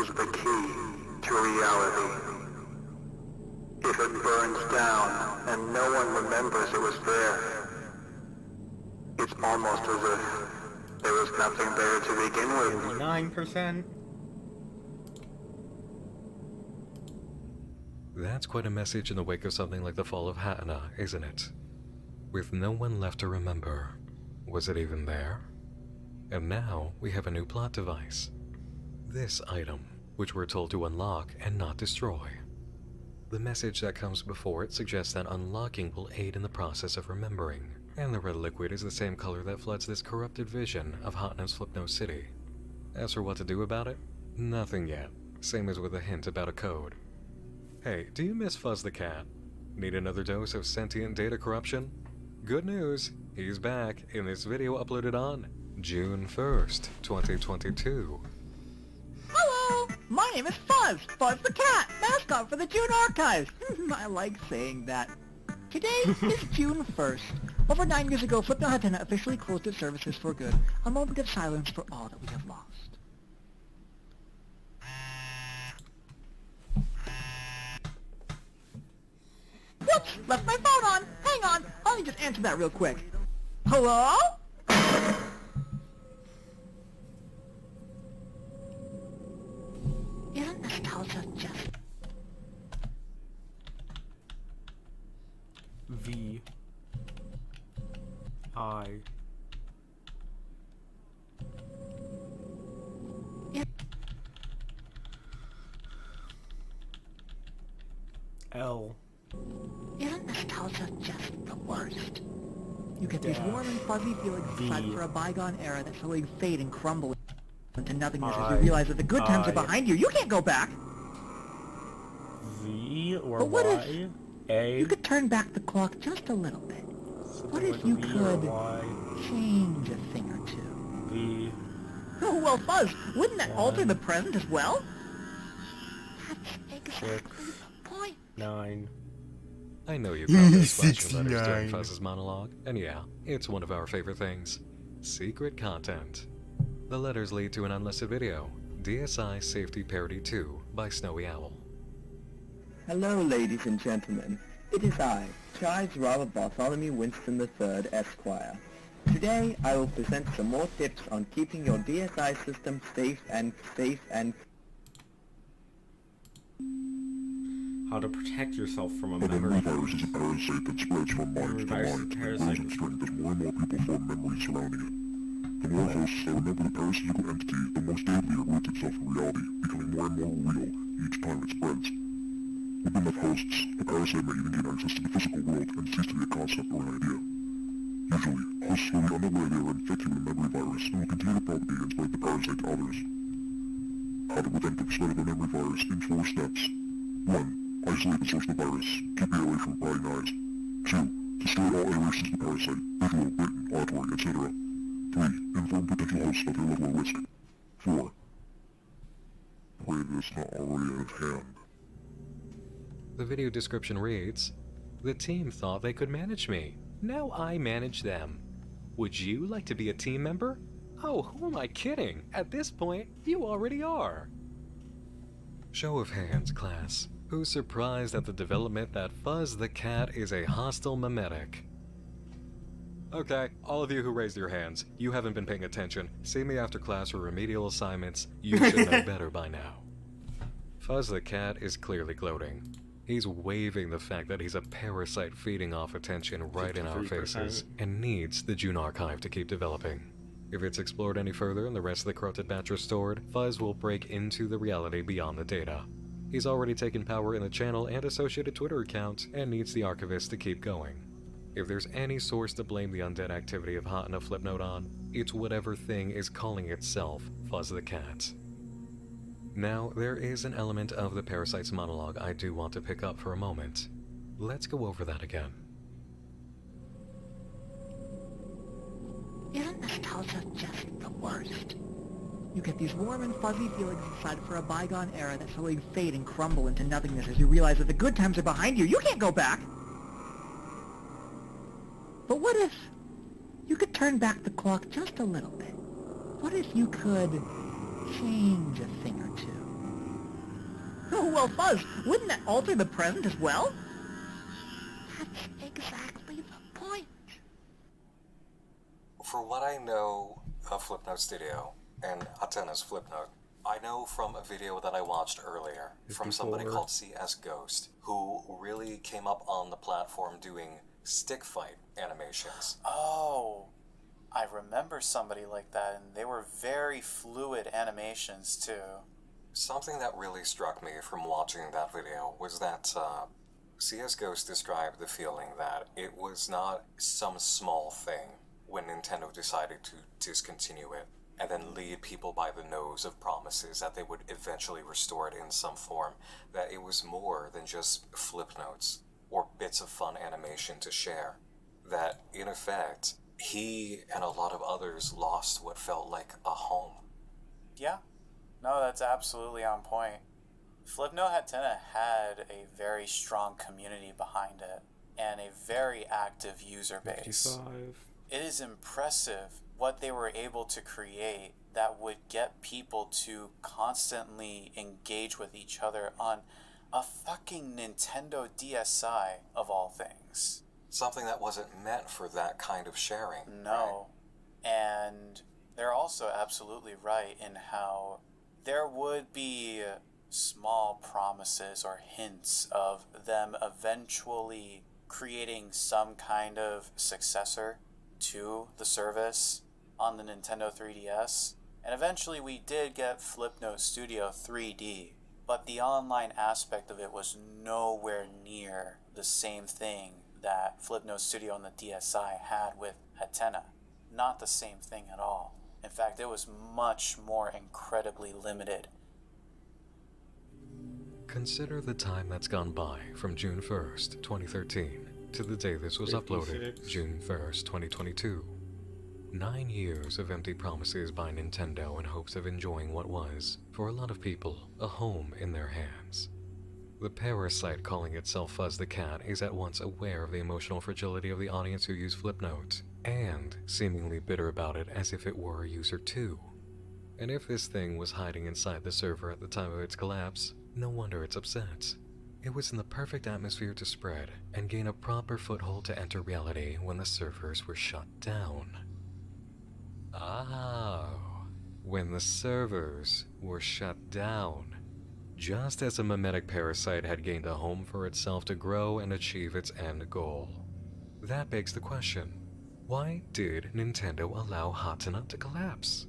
Speaker 9: is the key to reality. If it burns down and no one remembers it was there, it's almost as if there was nothing there to begin with.
Speaker 1: 9%.
Speaker 2: That's quite a message in the wake of something like the fall of Hatena, isn't it? With no one left to remember, was it even there? And now we have a new plot device. This item, which we're told to unlock and not destroy. The message that comes before it suggests that unlocking will aid in the process of remembering, and the red liquid is the same color that floods this corrupted vision of Hatena's Flipnote City. As for what to do about it, nothing yet, same as with a hint about a code. Hey, do you miss Fuzz the Cat? Need another dose of sentient data corruption? Good news, he's back in this video uploaded on June 1st, 2022.
Speaker 10: Hello! My name is Fuzz the Cat, mascot for the June Archives. I like saying that. Today is June 1st. Over 9 years ago, Flipnote Hatena officially closed its services for good. A moment of silence for all that we have lost. Whoops! Left my phone on! Hang on! Let me just answer that real quick. Hello? Isn't nostalgia just...
Speaker 1: V. I. L.
Speaker 10: Isn't nostalgia just the worst? You get these warm and fuzzy feelings inside for a bygone era that slowly fade and crumble into nothingness as you realize that the good times are behind you. You can't go back!
Speaker 1: V or
Speaker 10: But what
Speaker 1: Y?
Speaker 10: if
Speaker 1: A?
Speaker 10: you could turn back the clock just a little bit? What if you could change a thing or two?
Speaker 1: V.
Speaker 10: Oh, well, Fuzz, wouldn't that alter the present as well? That's exactly the point.
Speaker 1: 9.
Speaker 2: I know you caught those flashing letters during Fuzz's monologue, and yeah, it's one of our favorite things. Secret content. The letters lead to an unlisted video, DSI Safety Parody 2 by Snowy Owl.
Speaker 11: Hello, ladies and gentlemen. It is I, Charles Robert Bartholomew Winston III, Esquire. Today, I will present some more tips on keeping your DSI system safe and...
Speaker 1: How to protect yourself from a memory
Speaker 12: virus is a parasite that spreads from mind to mind and grows in strength as more and more people form memories surrounding it. The more hosts that remember the parasitical entity, the more stably it roots itself in reality, becoming more and more real each time it spreads. With enough hosts, the parasite may even gain access to the physical world and cease to be a concept or an idea. Usually, hosts will be unaware they are infected with a memory virus and will continue to propagate and spread the parasite to others. How to prevent the spread of a memory virus in 4 steps. 1. Isolate the source of the virus. Keep it away from prying eyes. 2. Destroy all iterations of the parasite, visual, written, auditory, etc. 3. Inform potential hosts of their level of risk. 4. Pray that it's not already out of hand.
Speaker 2: The video description reads, "The team thought they could manage me. Now I manage them. Would you like to be a team member? Oh, who am I kidding? At this point, you already are." Show of hands, class. Who's surprised at the development that Fuzz the Cat is a hostile memetic? Okay, all of you who raised your hands, you haven't been paying attention. See me after class for remedial assignments. You should know better by now. Fuzz the Cat is clearly gloating. He's waving the fact that he's a parasite feeding off attention right in our faces, and needs the June Archive to keep developing. If it's explored any further and the rest of the corrupted batch restored, Fuzz will break into the reality beyond the data. He's already taken power in the channel and associated Twitter account, and needs the Archivist to keep going. If there's any source to blame the undead activity of Hatena Flipnote on, it's whatever thing is calling itself Fuzz the Cat. Now, there is an element of the parasite's monologue I do want to pick up for a moment. Let's go over that again.
Speaker 10: Isn't nostalgia just the worst? You get these warm and fuzzy feelings inside for a bygone era that slowly fade and crumble into nothingness as you realize that the good times are behind you. You can't go back! But what if you could turn back the clock just a little bit? What if you could change a thing or two? Oh, well, Fuzz, wouldn't that alter the present as well? That's exactly the point.
Speaker 3: For what I know of Flipnote Studio and Hatena's Flipnote, I know from a video that I watched earlier from somebody
Speaker 1: 54.
Speaker 3: called CS Ghost, who really came up on the platform doing stick fight animations.
Speaker 4: Oh, I remember somebody like that, and they were very fluid animations too.
Speaker 3: Something that really struck me from watching that video was that CS Ghost described the feeling that it was not some small thing when Nintendo decided to discontinue it and then lead people by the nose of promises that they would eventually restore it in some form, that it was more than just flip notes or bits of fun animation to share. That, in effect, he and a lot of others lost what felt like a home.
Speaker 4: Yeah, no, that's absolutely on point. Flipnote Hatena had a very strong community behind it and a very active user base.
Speaker 1: 55.
Speaker 4: It is impressive what they were able to create that would get people to constantly engage with each other on a fucking Nintendo DSi, of all things.
Speaker 3: Something that wasn't meant for that kind of sharing.
Speaker 4: No. And they're also absolutely right in how there would be small promises or hints of them eventually creating some kind of successor to the service on the Nintendo 3DS. And eventually we did get Flipnote Studio 3D, but the online aspect of it was nowhere near the same thing that Flipnote Studio on the DSi had with Hatena. Not the same thing at all. In fact, it was much more incredibly limited.
Speaker 2: Consider the time that's gone by from June 1st, 2013, to the day this was uploaded,
Speaker 1: 56.
Speaker 2: June 1st, 2022. 9 years of empty promises by Nintendo in hopes of enjoying what was, for a lot of people, a home in their hands. The parasite calling itself Fuzz the Cat is at once aware of the emotional fragility of the audience who use Flipnote, and seemingly bitter about it as if it were a user too. And if this thing was hiding inside the server at the time of its collapse, no wonder it's upset. It was in the perfect atmosphere to spread and gain a proper foothold to enter reality when the servers were shut down. When the servers were shut down. Just as a mimetic parasite had gained a home for itself to grow and achieve its end goal. That begs the question, why did Nintendo allow Hatena to collapse?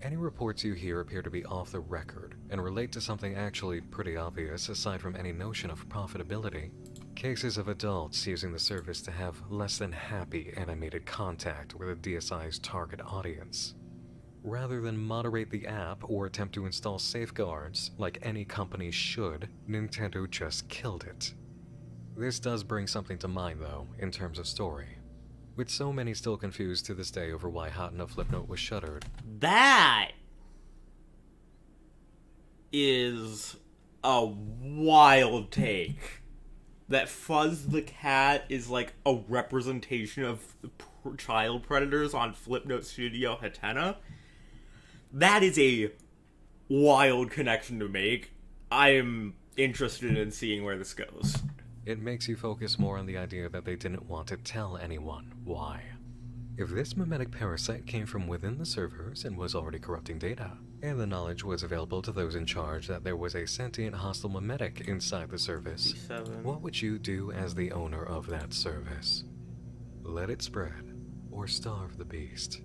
Speaker 2: Any reports you hear appear to be off the record and relate to something actually pretty obvious aside from any notion of profitability. Cases of adults using the service to have less than happy animated contact with a DSi's target audience. Rather than moderate the app or attempt to install safeguards, like any company should, Nintendo just killed it. This does bring something to mind though, in terms of story. With so many still confused to this day over why Hatena Flipnote was shuttered.
Speaker 1: That is a wild take. That Fuzz the Cat is like a representation of child predators on Flipnote Studio Hatena. That is a wild connection to make. I am interested in seeing where this goes.
Speaker 2: It makes you focus more on the idea that they didn't want to tell anyone why. If this mimetic parasite came from within the servers and was already corrupting data, and the knowledge was available to those in charge that there was a sentient hostile mimetic inside the service,
Speaker 1: 57.
Speaker 2: what would you do as the owner of that service? Let it spread, or starve the beast?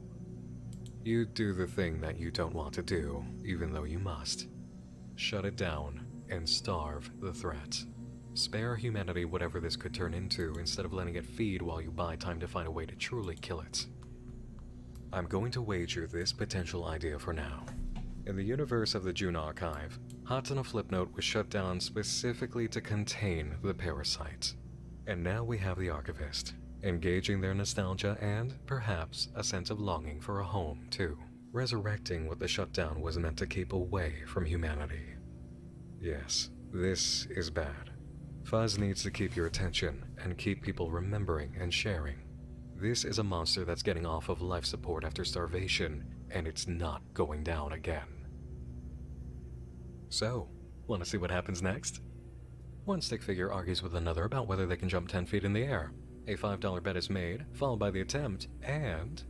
Speaker 2: You'd do the thing that you don't want to do, even though you must. Shut it down, and starve the threat. Spare humanity whatever this could turn into instead of letting it feed while you buy time to find a way to truly kill it. I'm going to wager this potential idea for now. In the universe of the June archive, Hatena Flipnote was shut down specifically to contain the parasite. And now we have the archivist, engaging their nostalgia and, perhaps, a sense of longing for a home, too. Resurrecting what the shutdown was meant to keep away from humanity. Yes, this is bad. Fuzz needs to keep your attention and keep people remembering and sharing. This is a monster that's getting off of life support after starvation, and it's not going down again. So, want to see what happens next? One stick figure argues with another about whether they can jump 10 feet in the air. A $5 bet is made, followed by the attempt, and...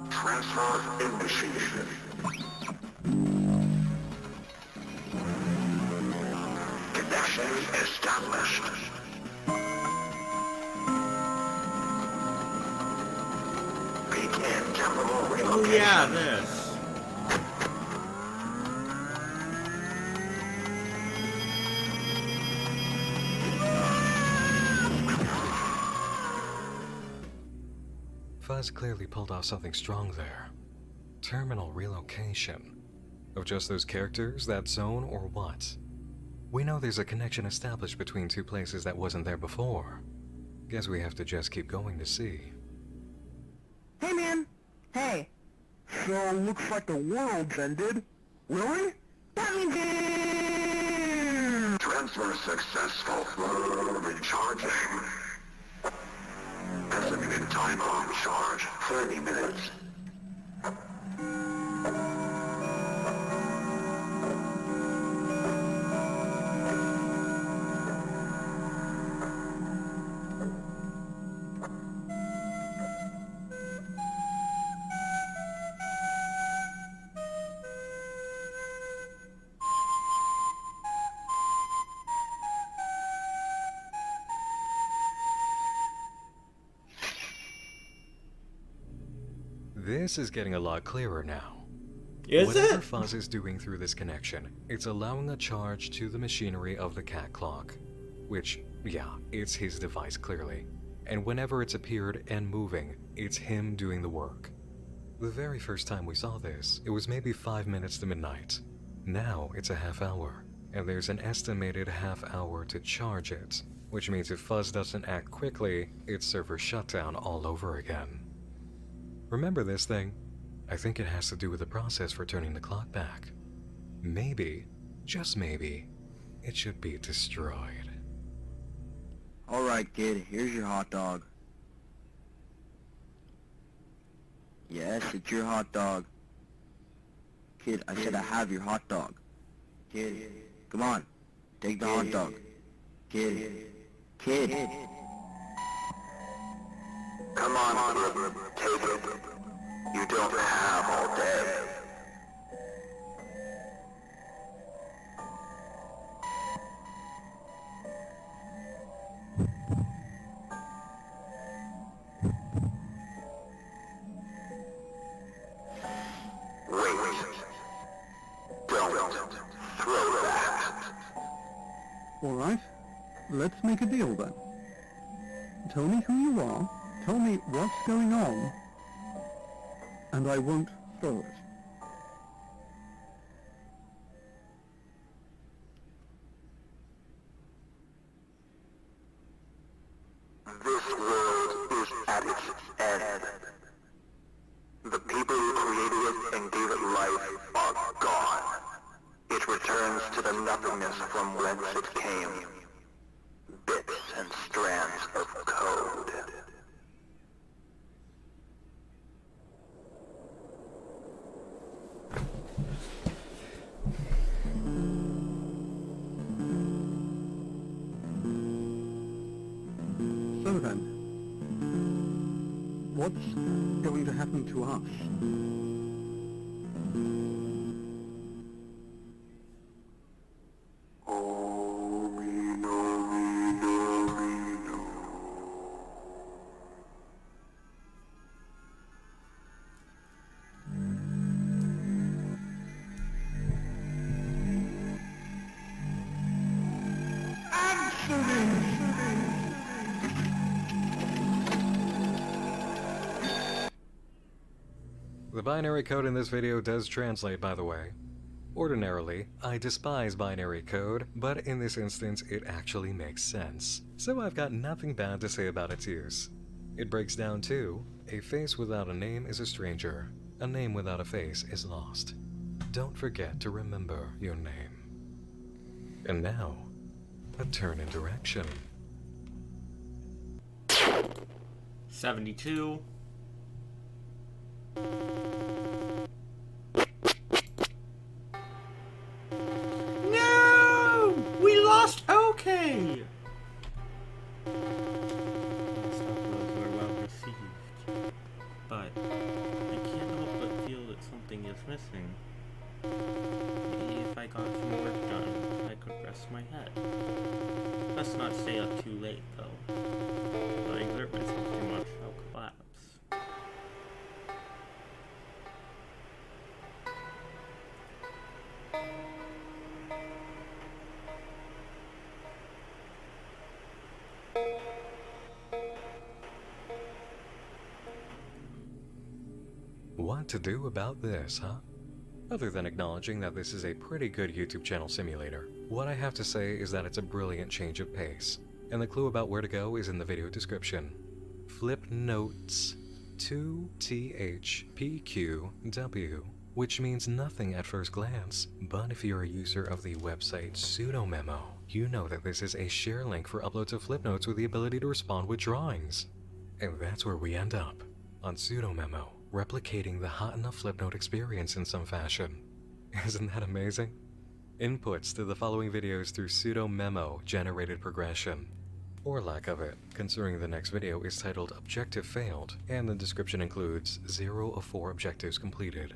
Speaker 9: Press Transfer initiated. Connection established. Begin temporal relocation.
Speaker 1: Oh yeah, this.
Speaker 2: Fuzz clearly pulled off something strong there. Terminal relocation. Of just those characters, that zone, or what? We know there's a connection established between two places that wasn't there before. Guess we have to just keep going to see.
Speaker 10: Hey, man. Hey.
Speaker 9: So, looks like the world's ended. Really?
Speaker 10: That means...
Speaker 9: Transfer successful. Recharging. Estimated time on charge, 30 minutes.
Speaker 2: This is getting a lot clearer now.
Speaker 1: Is
Speaker 2: Whatever
Speaker 1: it?
Speaker 2: Fuzz is doing through this connection, it's allowing a charge to the machinery of the cat clock. Which, yeah, it's his device clearly. And whenever it's appeared and moving, it's him doing the work. The very first time we saw this, it was maybe 5 minutes to midnight. Now it's a half hour, and there's an estimated half hour to charge it, which means if Fuzz doesn't act quickly, it's server shutdown all over again. Remember this thing? I think it has to do with the process for turning the clock back. Maybe, just maybe, it should be destroyed.
Speaker 11: Alright, kid, here's your hot dog. Yes, it's your hot dog. Kid, I said I have your hot dog. Kid, come on, take the hot dog. Kid.
Speaker 9: Come on, take it. You don't have all day. Wait. Don't throw that.
Speaker 12: Alright, let's make a deal then. Tell me who you are, tell me what's going on, and I won't throw it.
Speaker 9: This world is at its end. The people who created it and gave it life are gone. It returns to the nothingness from whence it came. Bits and strands of code.
Speaker 12: So then, what's going to happen to us?
Speaker 2: The binary code in this video does translate, by the way. Ordinarily, I despise binary code, but in this instance it actually makes sense. So I've got nothing bad to say about its use. It breaks down to, a face without a name is a stranger. A name without a face is lost. Don't forget to remember your name. And now, a turn in direction.
Speaker 1: 72. No! We lost OK! Those were well received. But I can't help but something is missing. Maybe if I got some work done, I could rest my head. Best not stay up too late, though. If I exert myself too much, I'll collapse.
Speaker 2: What to do about this, huh? Other than acknowledging that this is a pretty good YouTube channel simulator, what I have to say is that it's a brilliant change of pace, and the clue about where to go is in the video description. Flip notes 2THPQW, which means nothing at first glance, but if you're a user of the website Pseudomemo, you know that this is a share link for uploads of flip notes with the ability to respond with drawings. And that's where we end up, on Pseudomemo, replicating the hot enough flipnote experience in some fashion. Isn't that amazing? Inputs to the following videos through Pseudomemo generated progression, or lack of it, considering the next video is titled Objective Failed, and the description includes 0 of 4 objectives completed.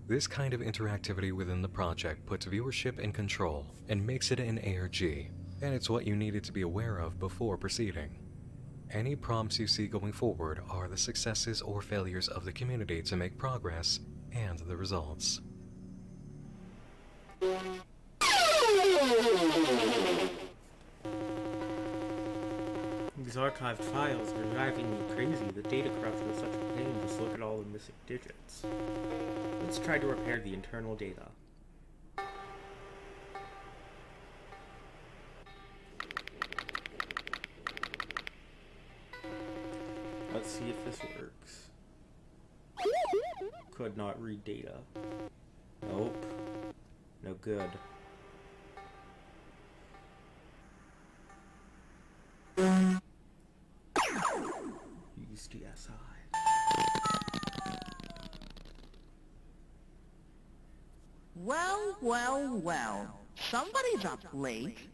Speaker 2: This kind of interactivity within the project puts viewership in control and makes it an ARG, and it's what you needed to be aware of before proceeding. Any prompts you see going forward are the successes or failures of the community to make progress and the results.
Speaker 1: These archived files are driving me crazy. The data corruption is such a pain. Just look at all the missing digits. Let's try to repair the internal data. Let's see if this works. Could not read data. Nope. No good. Use DSI.
Speaker 10: Well, well, well. Somebody's up late.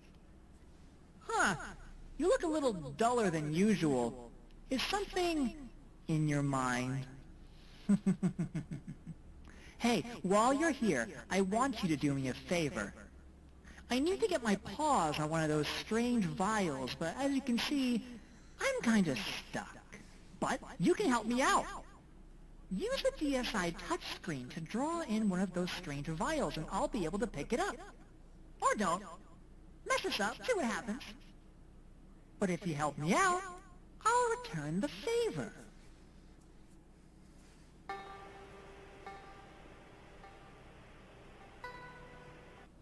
Speaker 10: Huh. You look a little duller than usual. Is something in your mind? Hey, while you're here, I want you to do me a favor. I need to get my paws on one of those strange vials, but as you can see, I'm kind of stuck. But you can help me out. Use the DSI touchscreen to draw in one of those strange vials, and I'll be able to pick it up. Or don't. Mess this up, see what happens. But if you help me out, I'll return the favor.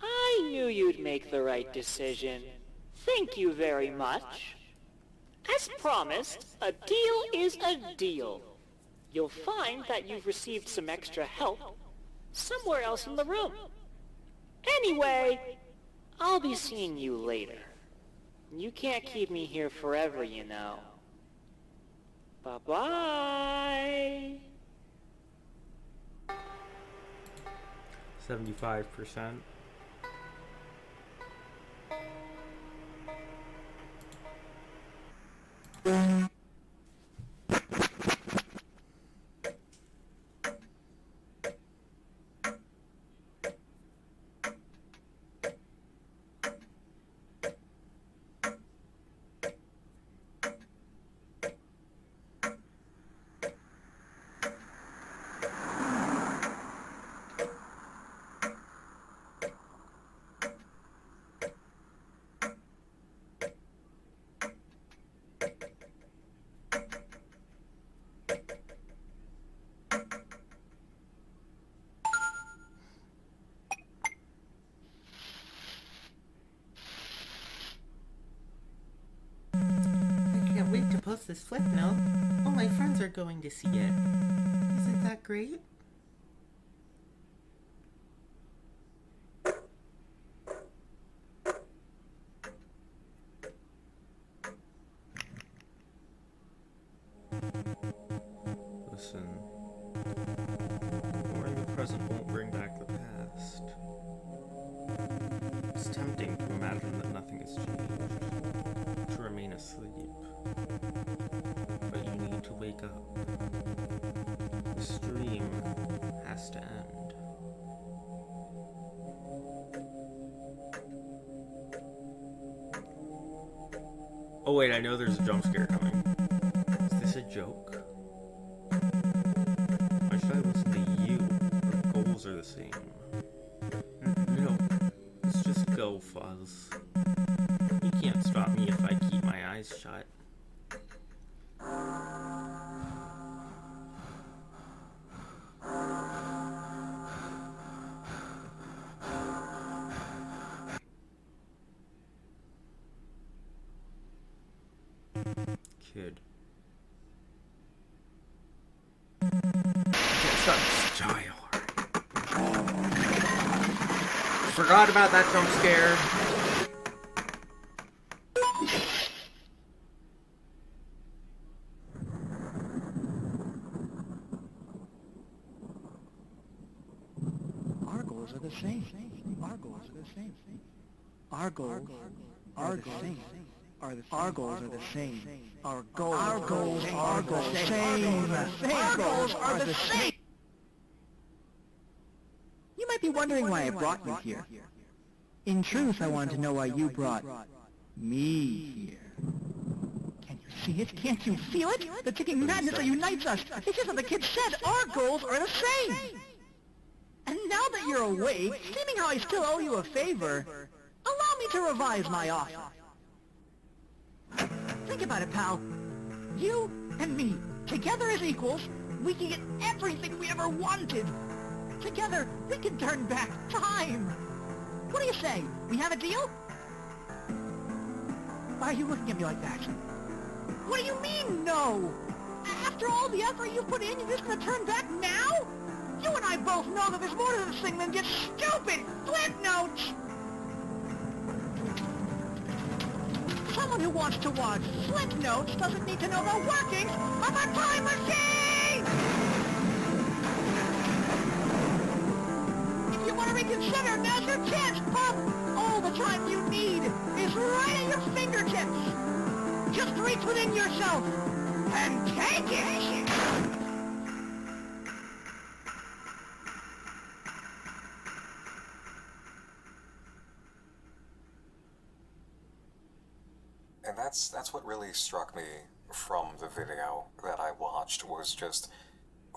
Speaker 13: I knew you'd make the right decision. Thank you very much. As promised, a deal is a deal. You'll find that you've received some extra help somewhere else in the room. Anyway, I'll be seeing you later. You can't keep me here forever, you know. Bye-bye.
Speaker 1: 75%. Wait to post this flip note. All my friends are going to see it. Isn't that great? Listen, ignoring the present won't bring back the past. It's tempting to imagine that nothing has changed, to remain asleep. But you need to wake up. The stream has to end. Oh wait, I know there's a jump scare coming. Is this a joke? Why should I listen to you? Our goals are the same. No, let's just go, Fuzz. You can't stop me if I keep my eyes shut. Kid. Forgot about that jump scare.
Speaker 10: Our goals are the same. Our goals are the same. Our goals are the same. Our goals are the same. Our goals are the same. Our goals are the same. You might be wondering why I brought you here. In truth, I wanted to know why you brought me here. Can you see it? Can't you feel it? The ticking madness that unites us. It's just what the kid said. Our goals are the same. And now that you're awake, seeming how I still owe you a favor, allow me to revise my offer. Think about it, pal. You and me, together as equals, we can get everything we ever wanted. Together, we can turn back time. What do you say? We have a deal? Why are you looking at me like that? What do you mean, no? After all the effort you put in, you're just gonna turn back now? You and I both know that there's more to this thing than just stupid flip notes! Someone who wants to watch flip notes doesn't need to know the workings of a time machine! If you want to reconsider, now's your chance, pup! All the time you need is right at your fingertips! Just reach within yourself and take it!
Speaker 3: And that's what really struck me from the video that I watched, was just,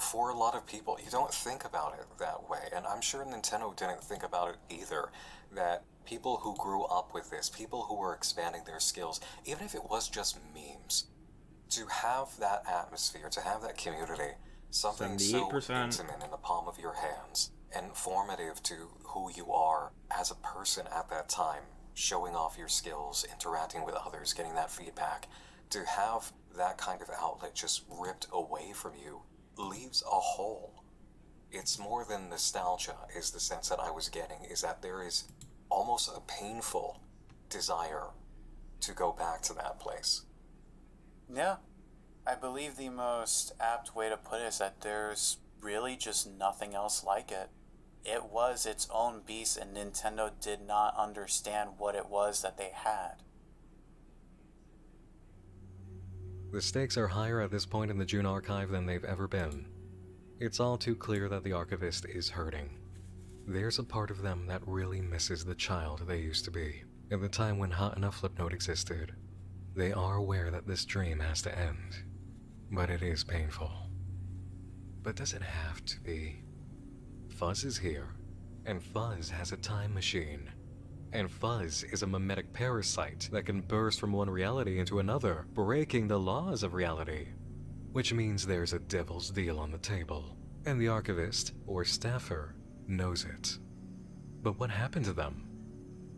Speaker 3: for a lot of people, you don't think about it that way. And I'm sure Nintendo didn't think about it either, that people who grew up with this, people who were expanding their skills, even if it was just memes, to have that atmosphere, to have that community, something so
Speaker 1: 78%.
Speaker 3: intimate in the palm of your hands, and formative to who you are as a person at that time, showing off your skills, interacting with others, getting that feedback, to have that kind of outlet just ripped away from you leaves a hole. It's more than nostalgia, is the sense that I was getting, is that there is almost a painful desire to go back to that place.
Speaker 4: Yeah, I believe the most apt way to put it is that there's really just nothing else like it. It was its own beast, and Nintendo did not understand what it was that they had.
Speaker 2: The stakes are higher at this point in the June archive than they've ever been. It's all too clear that the archivist is hurting. There's a part of them that really misses the child they used to be, at the time when Hot Enough Flipnote existed. They are aware that this dream has to end, but it is painful. But does it have to be? Fuzz is here, and Fuzz has a time machine. And Fuzz is a mimetic parasite that can burst from one reality into another, breaking the laws of reality. Which means there's a devil's deal on the table, and the archivist, or staffer, knows it. But what happened to them?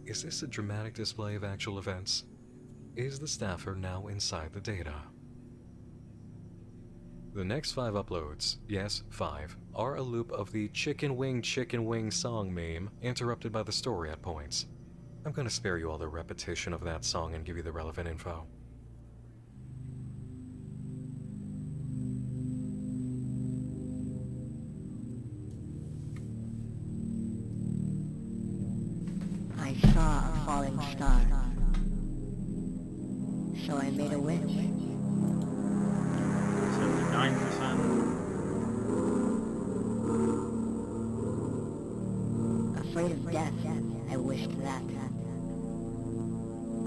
Speaker 2: Is this a dramatic display of actual events? Is the staffer now inside the data? The next 5 uploads, yes, 5, are a loop of the chicken wing song meme, interrupted by the story at points. I'm gonna spare you all the repetition of that song and give you the relevant info.
Speaker 10: I saw a falling star, so I made a wish.
Speaker 1: 79%.
Speaker 10: Afraid of death, I wished that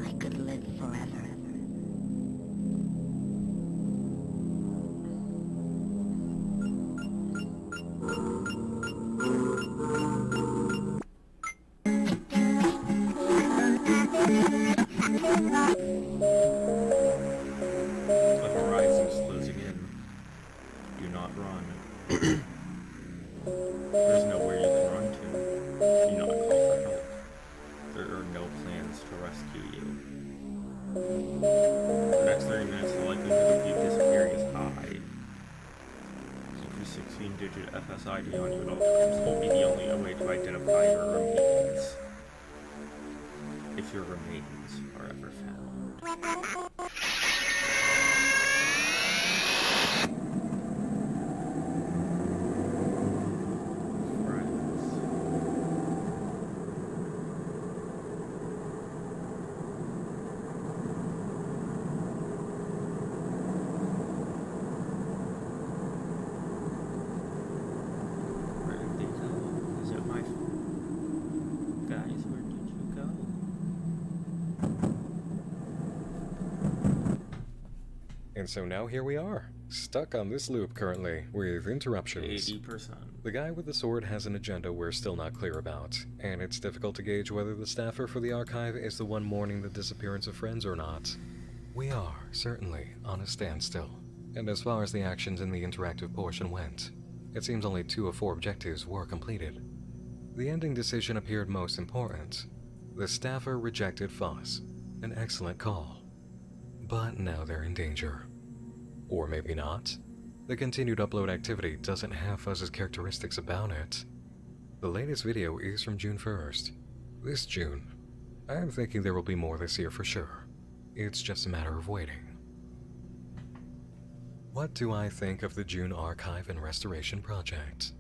Speaker 10: I could live forever.
Speaker 1: There's nowhere you can run to. Do not call for help. There are no plans to rescue you. For the next 30 minutes, the likelihood of you disappearing is high. Keep your 16-digit FSID on you at all times. Will be the only way to identify your remains. If your remains are ever found.
Speaker 2: And so now here we are, stuck on this loop currently, with interruptions.
Speaker 1: 80%.
Speaker 2: The guy with the sword has an agenda we're still not clear about, and it's difficult to gauge whether the staffer for the archive is the one mourning the disappearance of friends or not. We are, certainly, on a standstill. And as far as the actions in the interactive portion went, it seems only 2 of 4 objectives were completed. The ending decision appeared most important. The staffer rejected Foss. An excellent call. But now they're in danger. Or maybe not. The continued upload activity doesn't have Fuzz's characteristics about it. The latest video is from June 1st. This June. I'm thinking there will be more this year for sure. It's just a matter of waiting. What do I think of the June Archive and Restoration Project?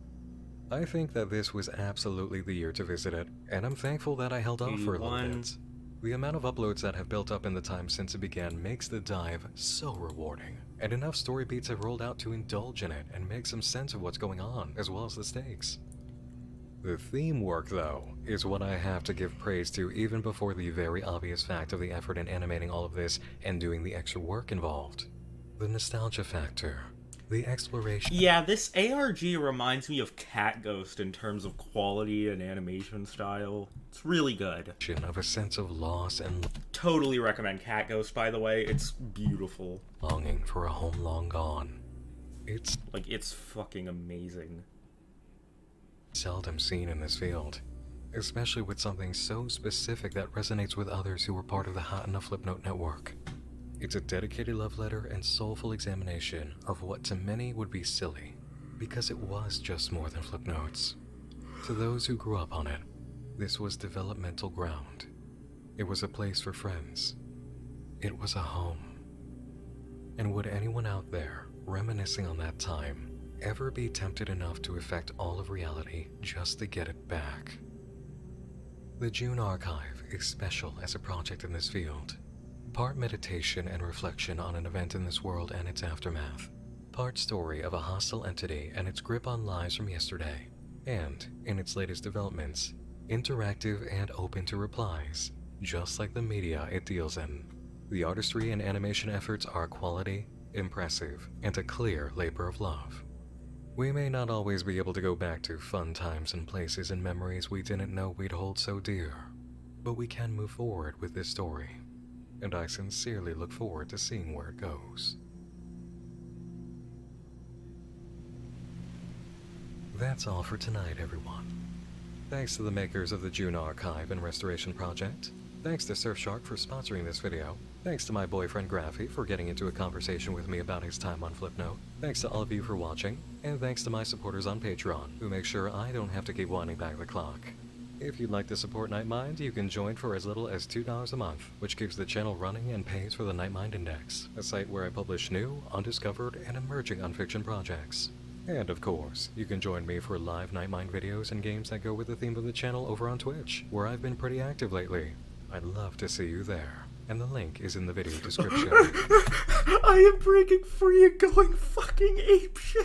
Speaker 2: I think that this was absolutely the year to visit it, and I'm thankful that I held off for a little bit. The amount of uploads that have built up in the time since it began makes the dive so rewarding, and enough story beats have rolled out to indulge in it and make some sense of what's going on, as well as the stakes. The theme work, though, is what I have to give praise to even before the very obvious fact of the effort in animating all of this and doing the extra work involved. The nostalgia factor. The exploration.
Speaker 1: Yeah, this ARG reminds me of Cat Ghost in terms of quality and animation style. It's really good.
Speaker 2: Of a sense of loss and
Speaker 1: totally recommend Cat Ghost, by the way. It's beautiful.
Speaker 2: Longing for a home long gone. It's
Speaker 1: fucking amazing.
Speaker 2: Seldom seen in this field, especially with something so specific that resonates with others who were part of the Hot Enough Flipnote network. It's a dedicated love letter and soulful examination of what to many would be silly, because it was just more than Flipnotes. To those who grew up on it, this was developmental ground. It was a place for friends. It was a home. And would anyone out there, reminiscing on that time, ever be tempted enough to affect all of reality just to get it back? The June Archive is special as a project in this field. Part meditation and reflection on an event in this world and its aftermath. Part story of a hostile entity and its grip on lives from yesterday. And, in its latest developments, interactive and open to replies, just like the media it deals in. The artistry and animation efforts are quality, impressive, and a clear labor of love. We may not always be able to go back to fun times and places and memories we didn't know we'd hold so dear, but we can move forward with this story. And I sincerely look forward to seeing where it goes. That's all for tonight, everyone. Thanks to the makers of the June Archive and Restoration Project. Thanks to Surfshark for sponsoring this video. Thanks to my boyfriend Graphy for getting into a conversation with me about his time on Flipnote. Thanks to all of you for watching. And thanks to my supporters on Patreon, who make sure I don't have to keep winding back the clock. If you'd like to support Nightmind, you can join for as little as $2 a month, which keeps the channel running and pays for the Nightmind Index, a site where I publish new, undiscovered, and emerging unfiction projects. And of course, you can join me for live Nightmind videos and games that go with the theme of the channel over on Twitch, where I've been pretty active lately. I'd love to see you there, and the link is in the video description.
Speaker 1: I am breaking free and going fucking apeshit!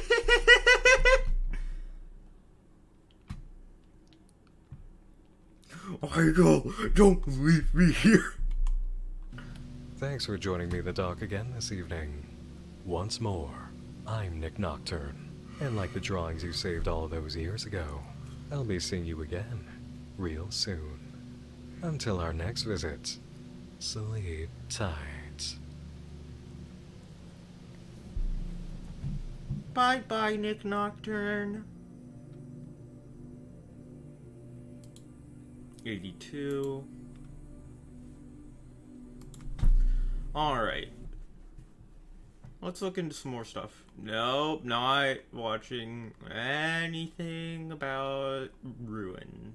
Speaker 1: Michael, don't leave me here.
Speaker 2: Thanks for joining me in the dark again this evening. Once more, I'm Nick Nocturne, and like the drawings you saved all those years ago, I'll be seeing you again real soon. Until our next visit, sleep tight.
Speaker 1: Bye-bye, Nick Nocturne. 82. Alright. Let's look into some more stuff. Nope, not watching anything about Ruin.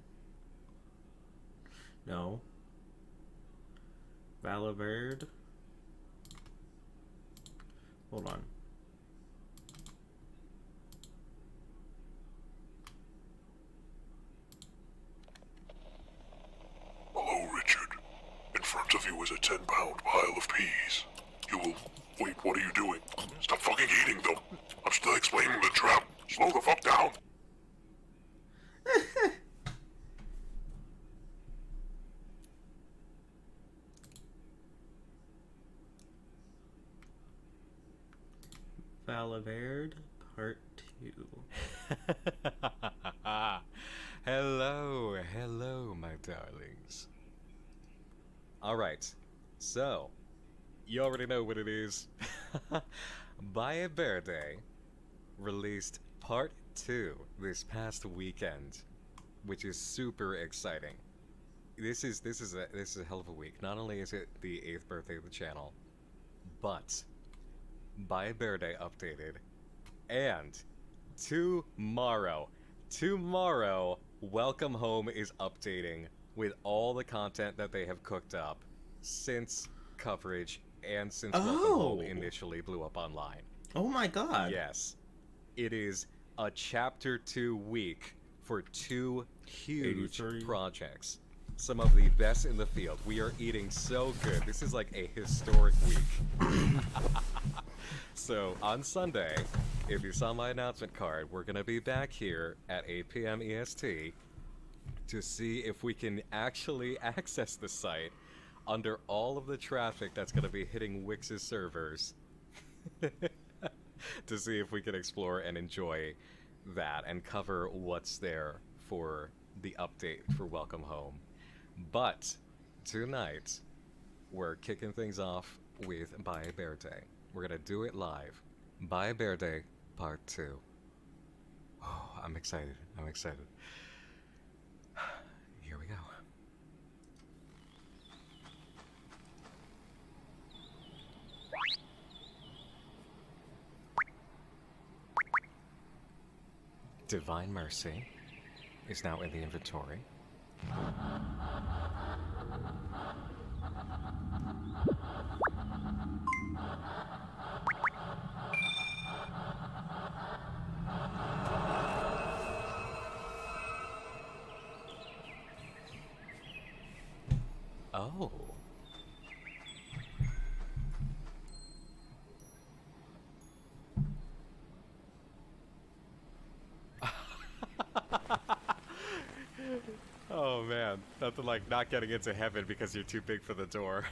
Speaker 1: No. Valverde. Hold on.
Speaker 12: Hello, Richard. In front of you is a 10-pound pile of peas. You will... Wait, what are you doing? Stop fucking eating them. I'm still explaining the trap. Slow the fuck down.
Speaker 1: Valverde Part 2.
Speaker 2: Hello, my darlings. Alright, so, you already know what it is. Baye Verde released Part 2 this past weekend, which is super exciting. This is a hell of a week. Not only is it the 8th birthday of the channel, but Baye Verde updated, and tomorrow, Welcome Home is updating with all the content that they have cooked up since coverage and since Welcome Home initially blew up online.
Speaker 1: Oh my god.
Speaker 2: Yes. It is a Chapter 2 week for 2 huge
Speaker 1: 83.
Speaker 2: projects. Some of the best in the field. We are eating so good. This is like a historic week. So, on Sunday, if you saw my announcement card, we're going to be back here at 8 p.m. EST to see if we can actually access the site under all of the traffic that's going to be hitting Wix's servers to see if we can explore and enjoy that and cover what's there for the update for Welcome Home. But tonight, we're kicking things off with Baye Verde. We're gonna do it live. Baye Verde Part 2. Oh, I'm excited. Here we go. Divine Mercy is now in the inventory. Oh. Oh man, nothing like not getting into heaven because you're too big for the door.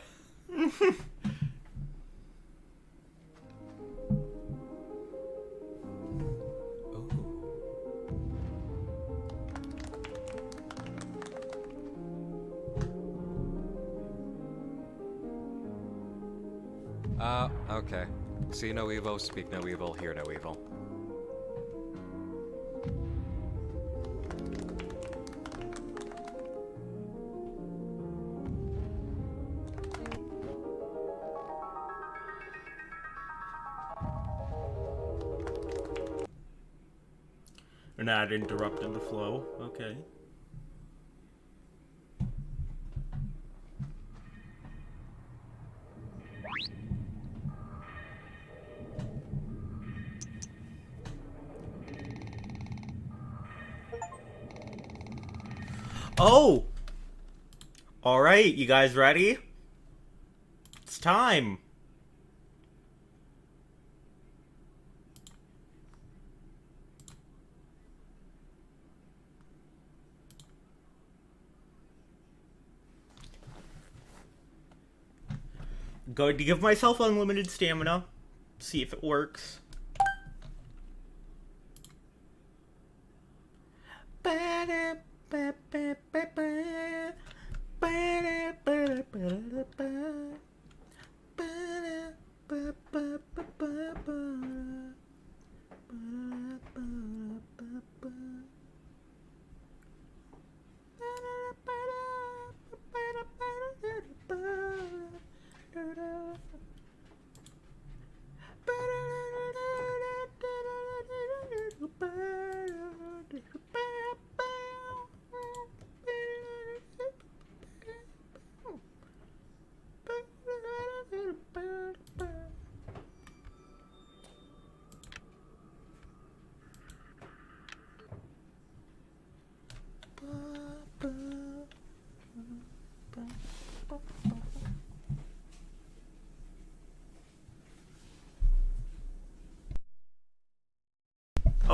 Speaker 2: Okay. See no evil, speak no evil, hear no evil.
Speaker 1: And that interrupted the flow. Okay. Oh! Alright, you guys ready? It's time! Going to give myself unlimited stamina. See if it works.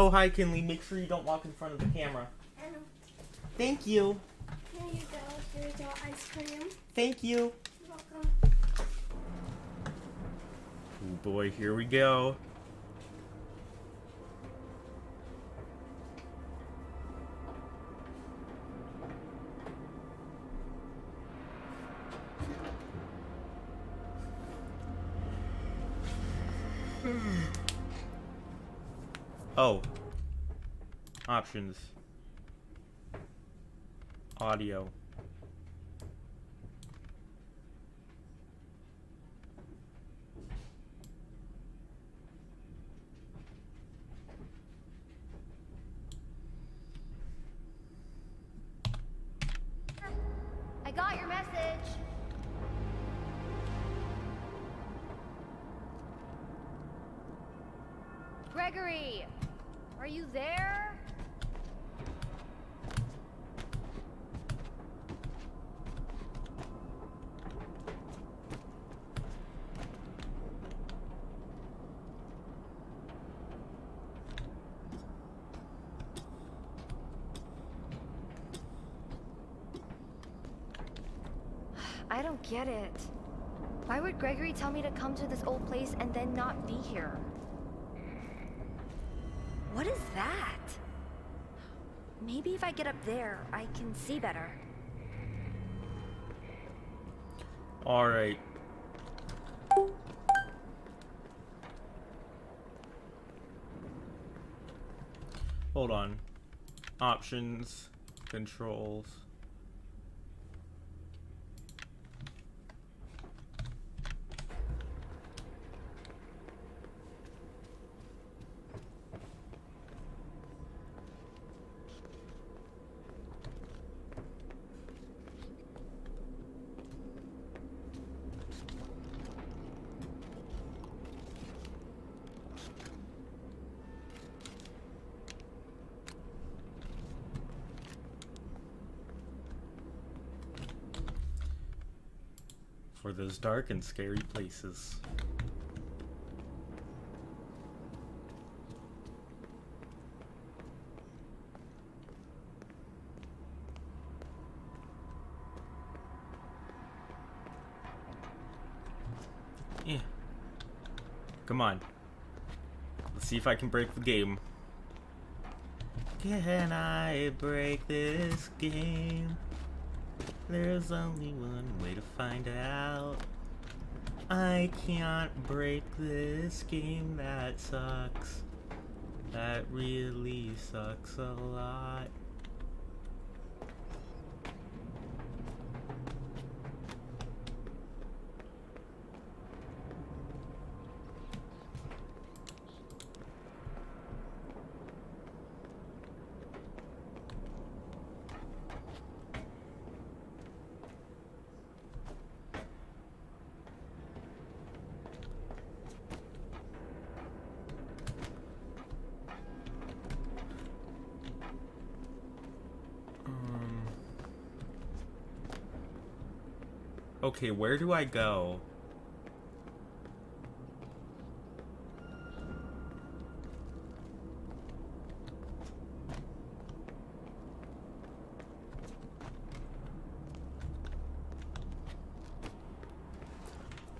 Speaker 1: Oh, hi, Kinley. Make sure you don't walk in front of the camera.
Speaker 14: I know.
Speaker 1: Thank you.
Speaker 14: Here you go. Here's your ice cream.
Speaker 1: Thank you.
Speaker 14: You're welcome.
Speaker 1: Oh boy, here we go. Oh. Options. Audio.
Speaker 15: I got your message. Gregory, are you there? I don't get it. Why would Gregory tell me to come to this old place and then not be here? What is that? Maybe if I get up there, I can see better.
Speaker 1: Alright. Hold on. Options. Controls. For those dark and scary places. Yeah. Come on. Let's see if I can break the game. Can I break this game? There's only one way to find out. I can't break this game, that sucks. That really sucks a lot. Okay, where do I go?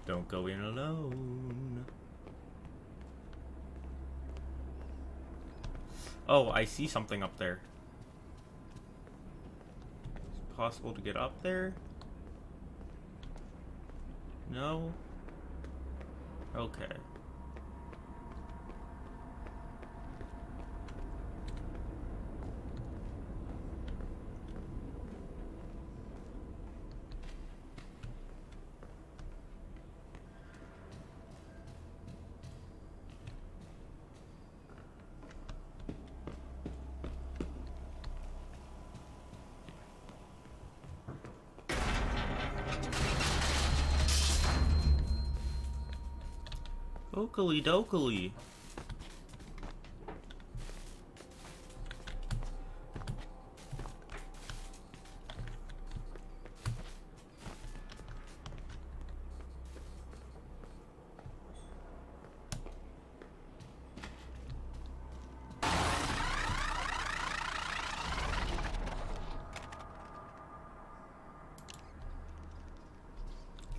Speaker 1: Don't go in alone. Oh, I see something up there. Is it possible to get up there? No? Okay. Okily dokily.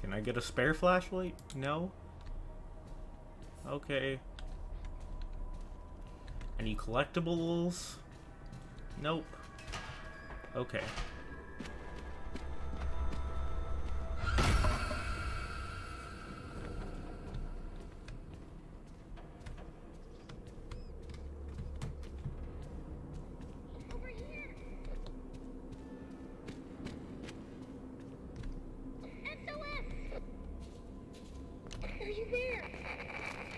Speaker 1: Can I get a spare flashlight? No? Okay. Any collectibles? Nope. Okay.
Speaker 8: Are you there?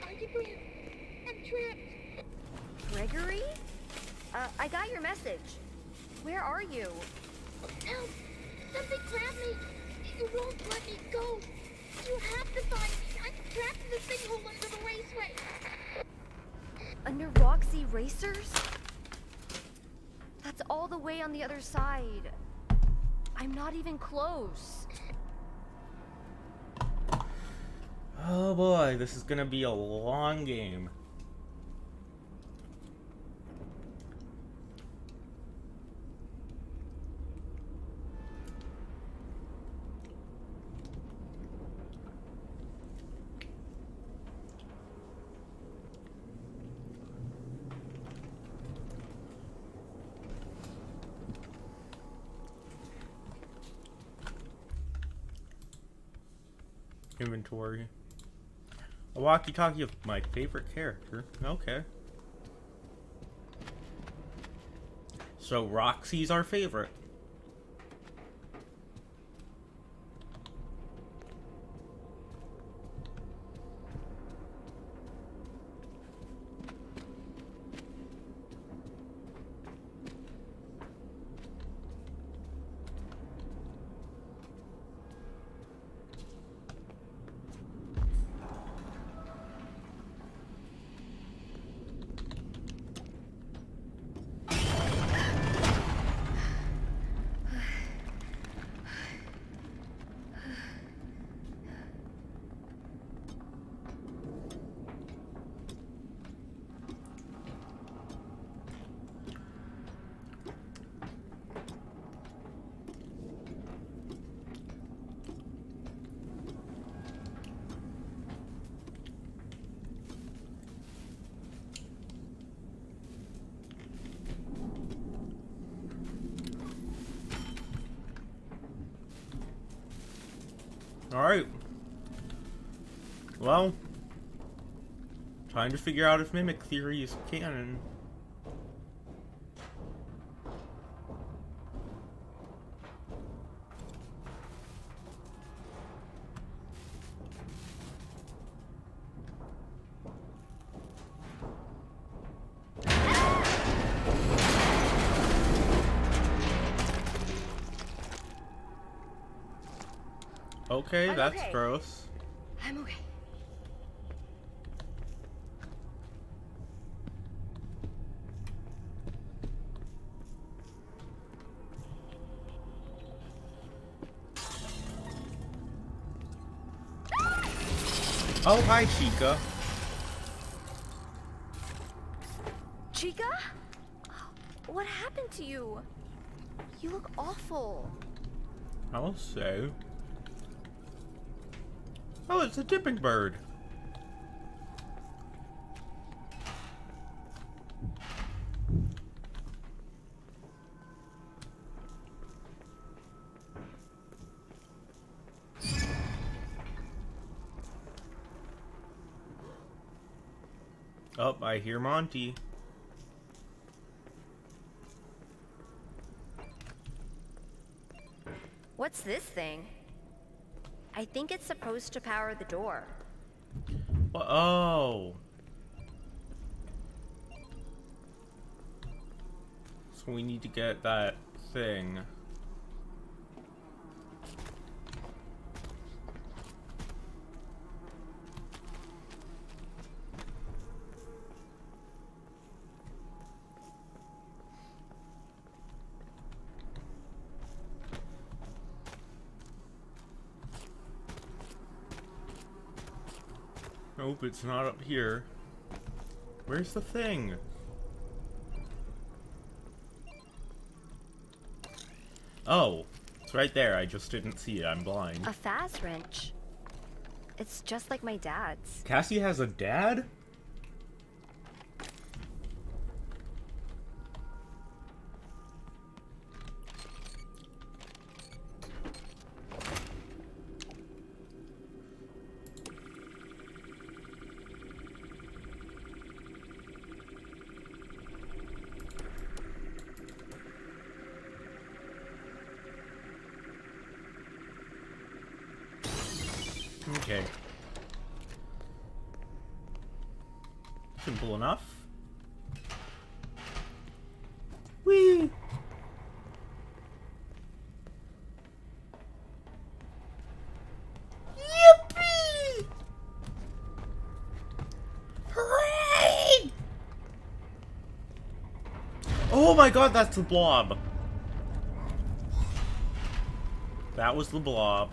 Speaker 8: Are you there? I'm trapped.
Speaker 15: Gregory? I got your message. Where are you?
Speaker 8: Help! Something grabbed me. You won't let me go. You have to find me. I'm trapped in the sinkhole under the raceway.
Speaker 15: Under Roxy Racers? That's all the way on the other side. I'm not even close.
Speaker 1: Oh boy, this is gonna be a long game. Inventory. A walkie-talkie of my favorite character. Okay. So Roxy's our favorite. Alright. Well, trying to figure out if Mimic Theory is canon. Okay,
Speaker 15: I'm
Speaker 1: that's
Speaker 15: okay.
Speaker 1: gross.
Speaker 15: I'm okay.
Speaker 1: Oh, hi, Chica.
Speaker 15: Chica? What happened to you? You look awful.
Speaker 1: I'll say. Oh, it's a dipping bird. Oh, I hear Monty.
Speaker 15: What's this thing? I think it's supposed to power the door.
Speaker 1: Oh. So we need to get that thing. Nope, it's not up here. Where's the thing? Oh, it's right there. I just didn't see it. I'm blind.
Speaker 15: A Faz wrench. It's just like my dad's.
Speaker 1: Cassie has a dad? Okay. Simple enough. Whee! Yippee! Hooray! Oh my god, that's the blob. That was the blob.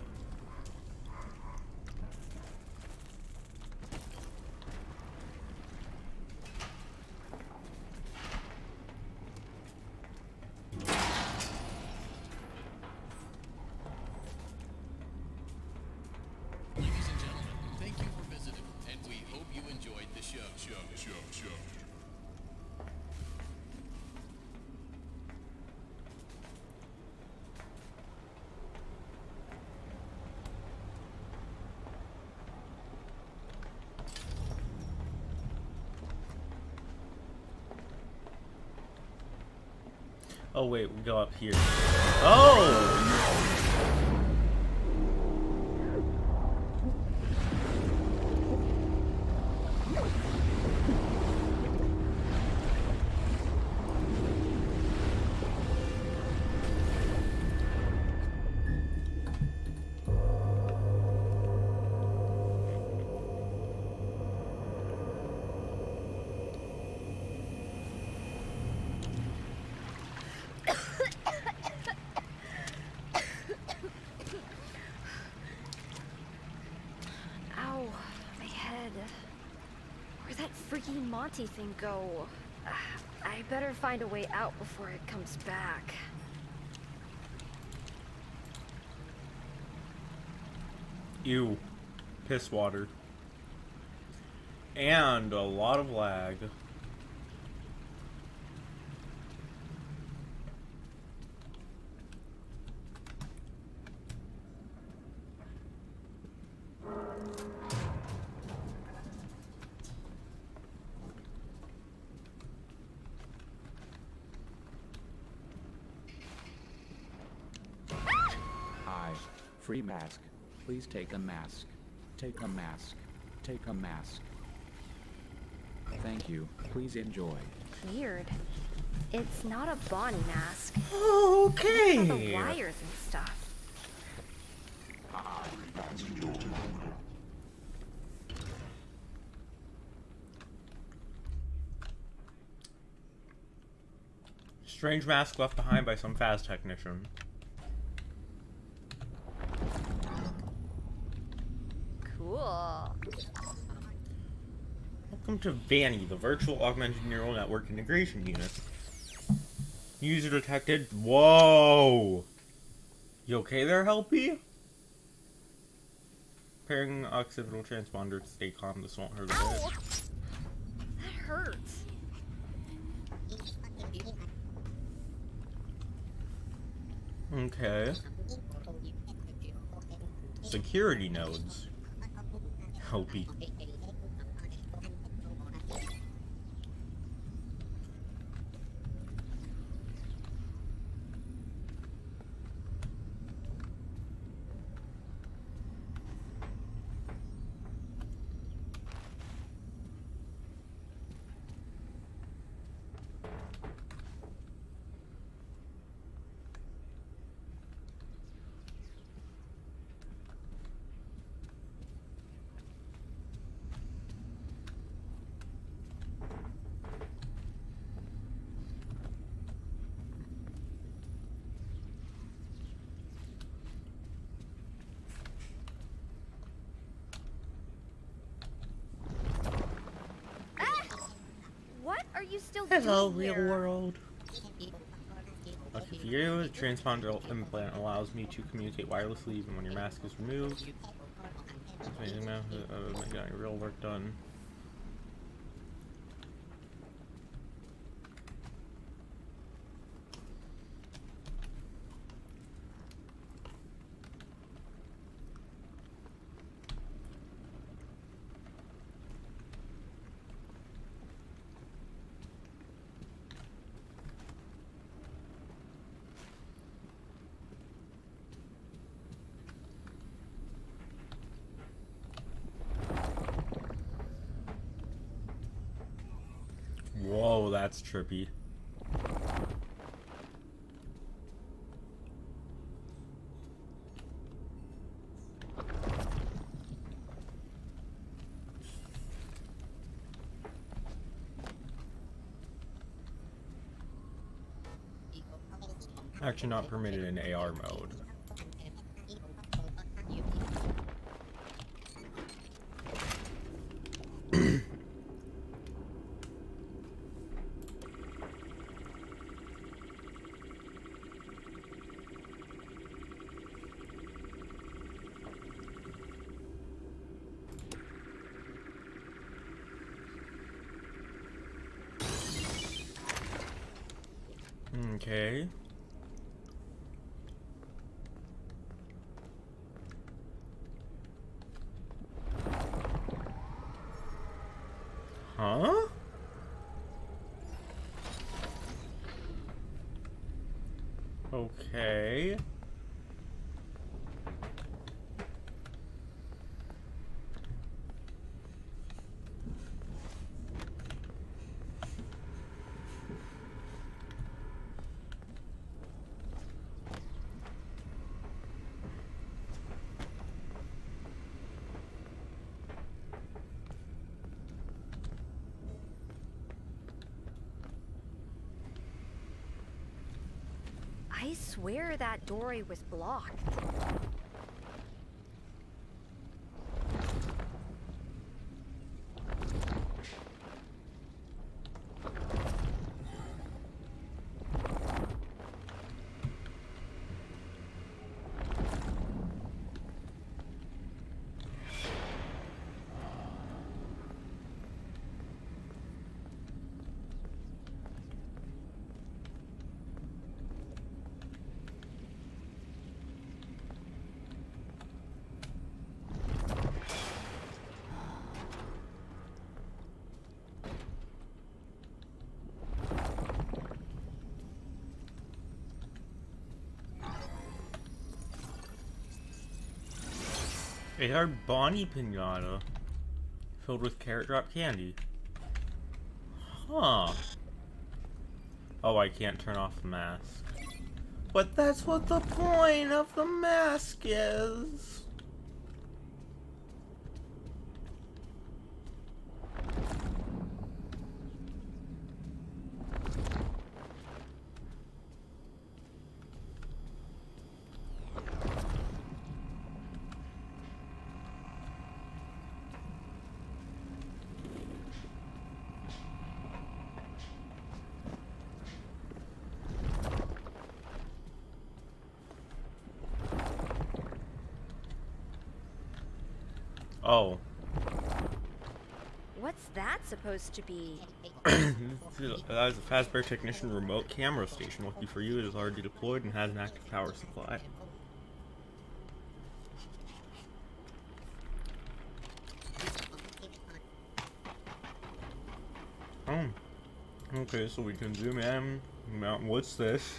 Speaker 1: Oh wait, we go up here. Oh!
Speaker 15: Ow, my head. Where'd that freaking Monty thing go? I better find a way out before it comes back.
Speaker 1: Ew. Piss water. And a lot of lag.
Speaker 16: Hi. Free mask. Please take a mask. Take a mask. Take a mask. Thank you. Please enjoy.
Speaker 15: Weird. It's not a Bonnie mask.
Speaker 1: Okay.
Speaker 15: Look at the wires and stuff.
Speaker 1: Strange mask left behind by some Phas technician.
Speaker 15: Cool.
Speaker 1: Welcome to Vanny, the virtual augmented neural network integration unit. User detected. Whoa! You okay there, Helpy? Pairing occipital transponder to stay calm. This won't hurt a
Speaker 15: Ow!
Speaker 1: bit.
Speaker 15: That hurts.
Speaker 1: Okay. Security nodes. Helpy.
Speaker 15: What are you still
Speaker 1: Hello,
Speaker 15: doing
Speaker 1: real
Speaker 15: here?
Speaker 1: world. Okay, for you, the transponder implant allows me to communicate wirelessly even when your mask is removed. Getting real work done. Whoa, that's trippy. Actually not permitted in AR mode. Okay. Huh? Okay.
Speaker 15: I swear that doorway was blocked.
Speaker 1: AR Bonnie Pinata filled with carrot drop candy. Huh. Oh, I can't turn off the mask. But that's what the point of the mask is. Oh.
Speaker 15: What's that supposed to be?
Speaker 1: That is a Fazbear Technician remote camera station. Lucky for you, it is already deployed and has an active power supply. Oh. Okay, so we can zoom in. What's this?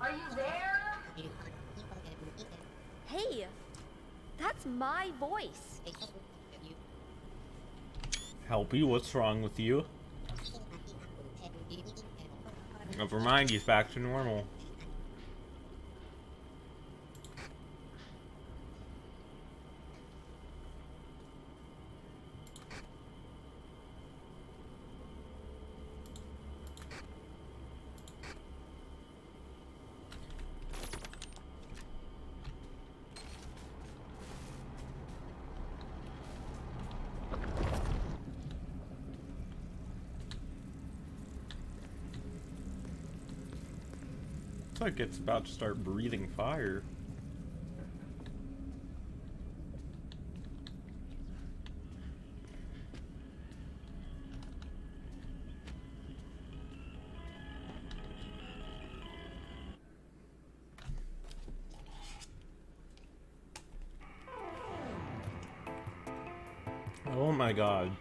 Speaker 15: Are you there? Hey, that's my voice.
Speaker 1: Helpy, what's wrong with you? Never mind, he's back to normal. Looks like it's about to start breathing fire. Oh my god.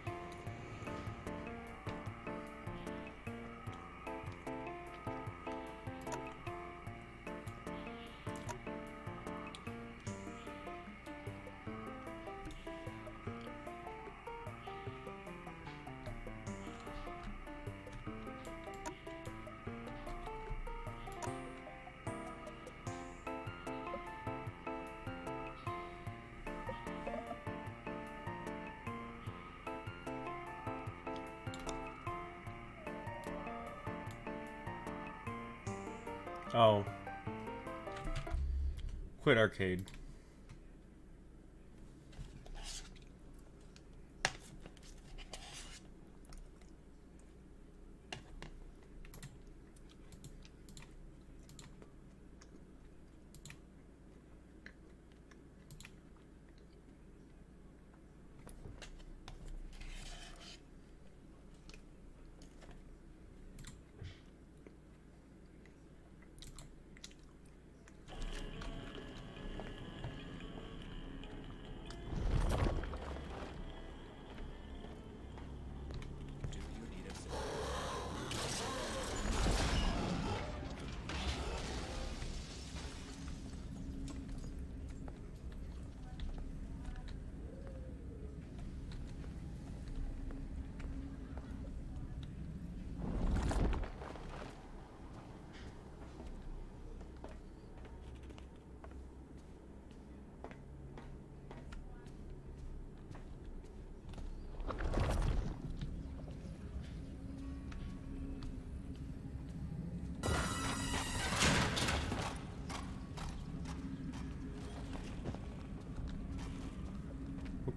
Speaker 1: Oh. Quit arcade.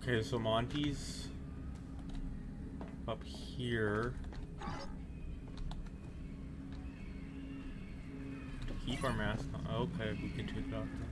Speaker 1: Okay, so Monty's up here. Keep our mask on. Okay, we can take it off then.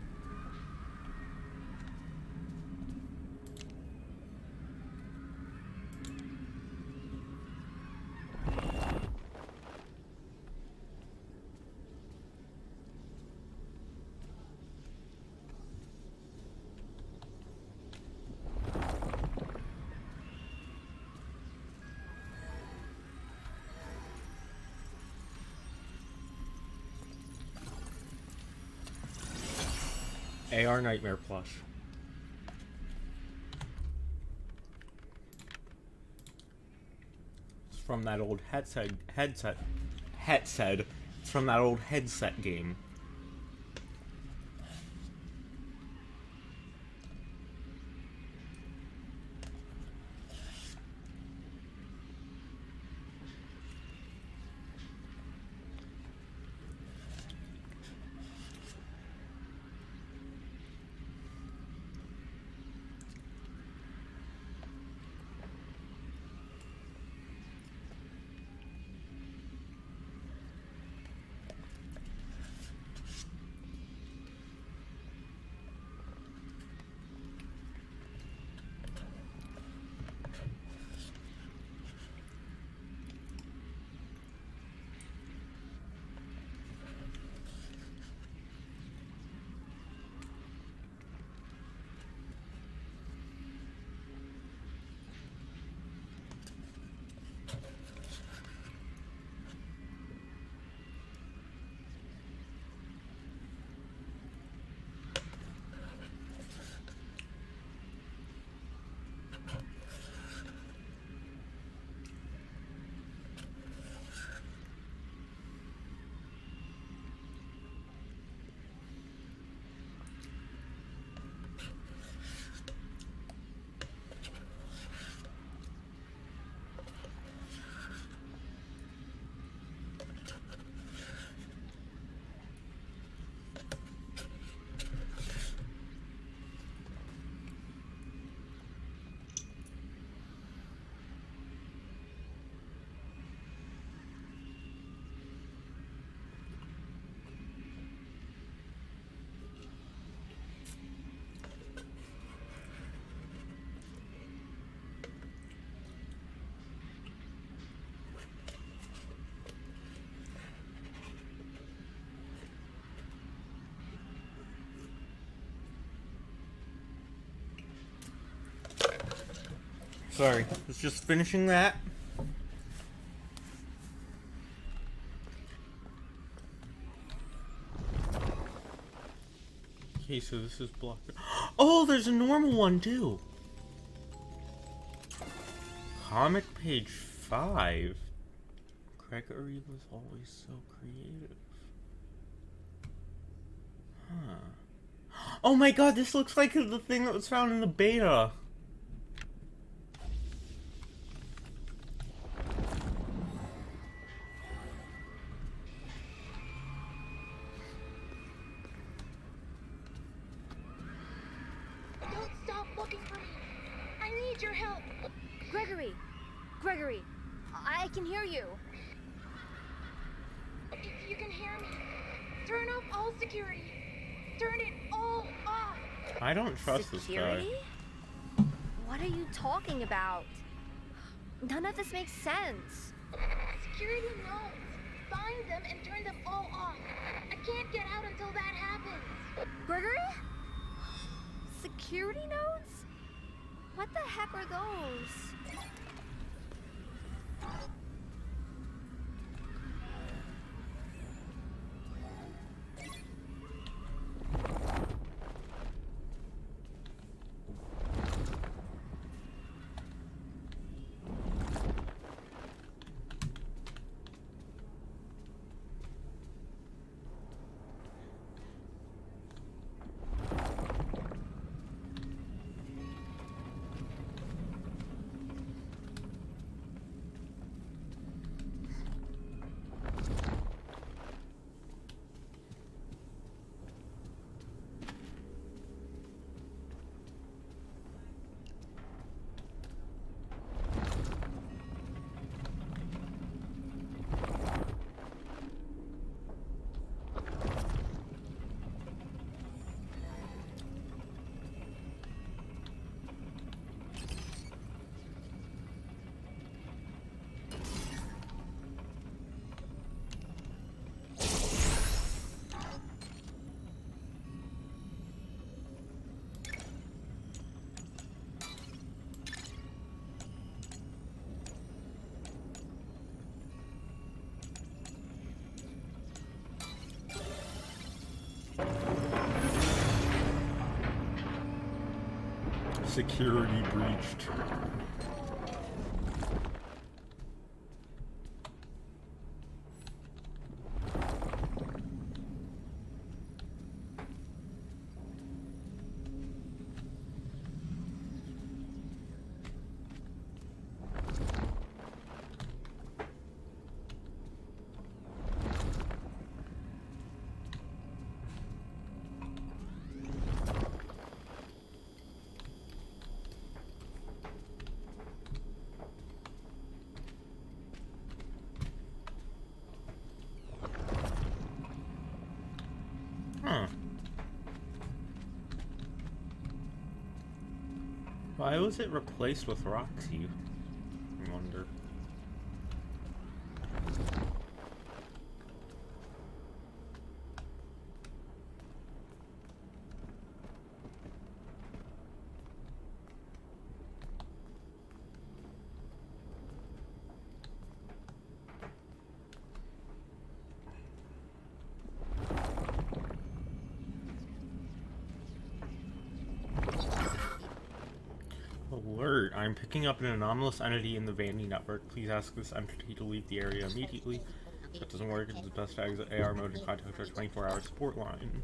Speaker 1: AR Nightmare plush. It's from that old headset. It's from that old headset game. Sorry, was just finishing that. Okay, so this is blocked. Oh, there's a normal one too. Comic page 5. Gregory was always so creative. Huh. Oh my god, this looks like the thing that was found in the beta.
Speaker 14: Don't stop looking for me. I need your help.
Speaker 15: Gregory! Gregory! I can hear you.
Speaker 14: If you can hear me, turn off all security. Turn it all off.
Speaker 1: I don't trust this guy.
Speaker 15: What are you talking about? None of this makes sense.
Speaker 14: Security knows. Find them and turn them all off. I can't get out until that happens.
Speaker 15: Gregory? Security nodes? What the heck are those?
Speaker 1: Security breached. Huh. Why was it replaced with Roxy? I wonder. Alert! I'm picking up an anomalous entity in the Vandy network. Please ask this entity to leave the area immediately. If it doesn't work, it's best to exit AR mode and contact our 24-hour support line.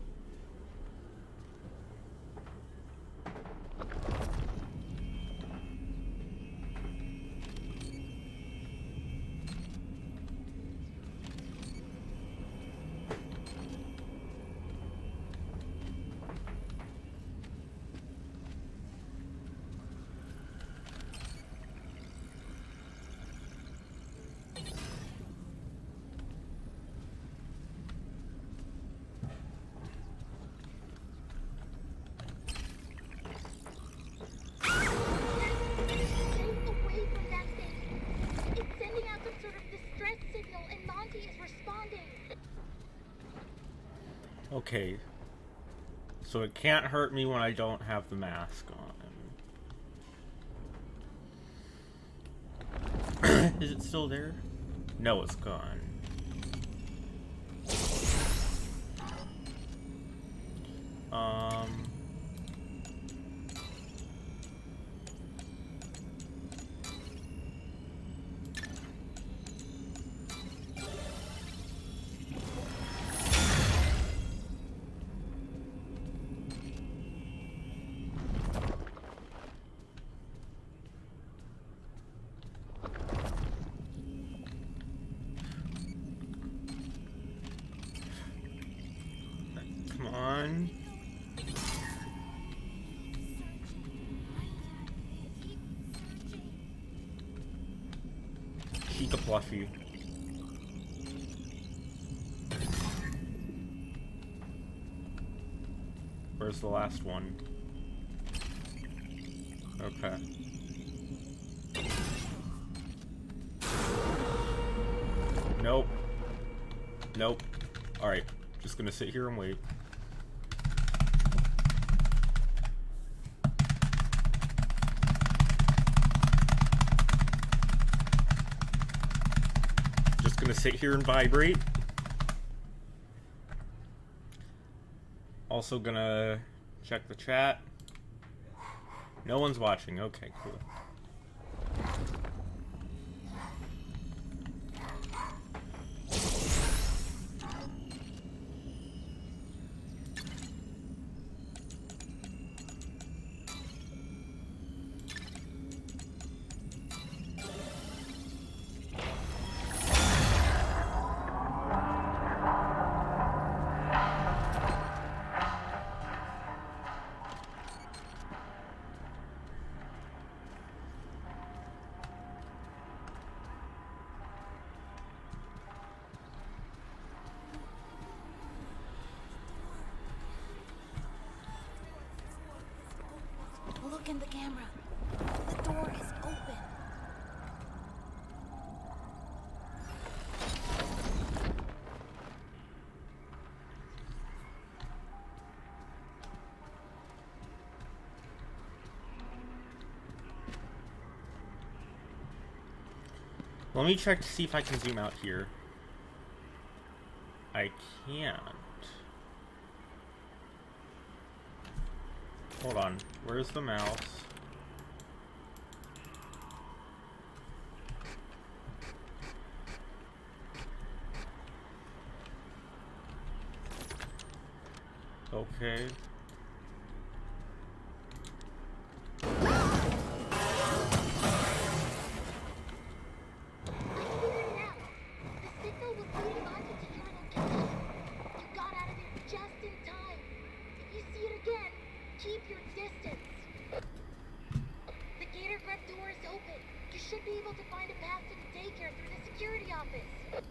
Speaker 1: Okay. So it can't hurt me when I don't have the mask on. Is it still there? No, it's gone. Come on. Chica Fluffy. Where's the last one? Okay. Nope. Nope. Alright. Just gonna sit here and wait. Just gonna sit here and vibrate. Also gonna check the chat. No one's watching. Okay, cool.
Speaker 14: Look in the camera. The door is open.
Speaker 1: Let me check to see if I can zoom out here. I can't. Hold on. Where's the mouse? Okay.
Speaker 14: Keep your distance. The gator grub door is open. You should be able to find a path to the daycare through the security office.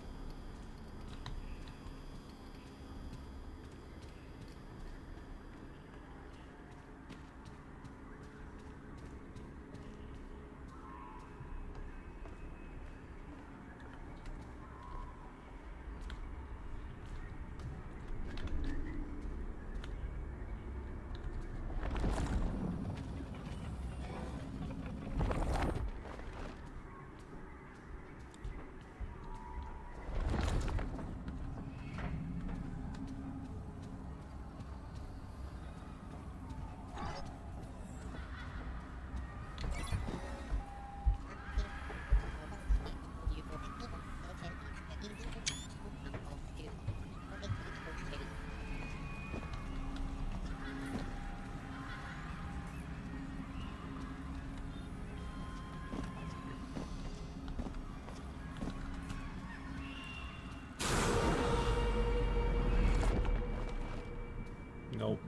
Speaker 1: Nope.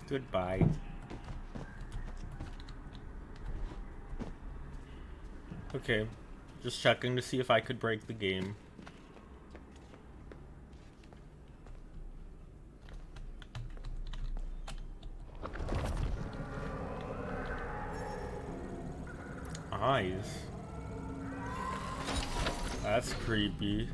Speaker 1: Goodbye. Okay. Just checking to see if I could break the game. Eyes. That's creepy.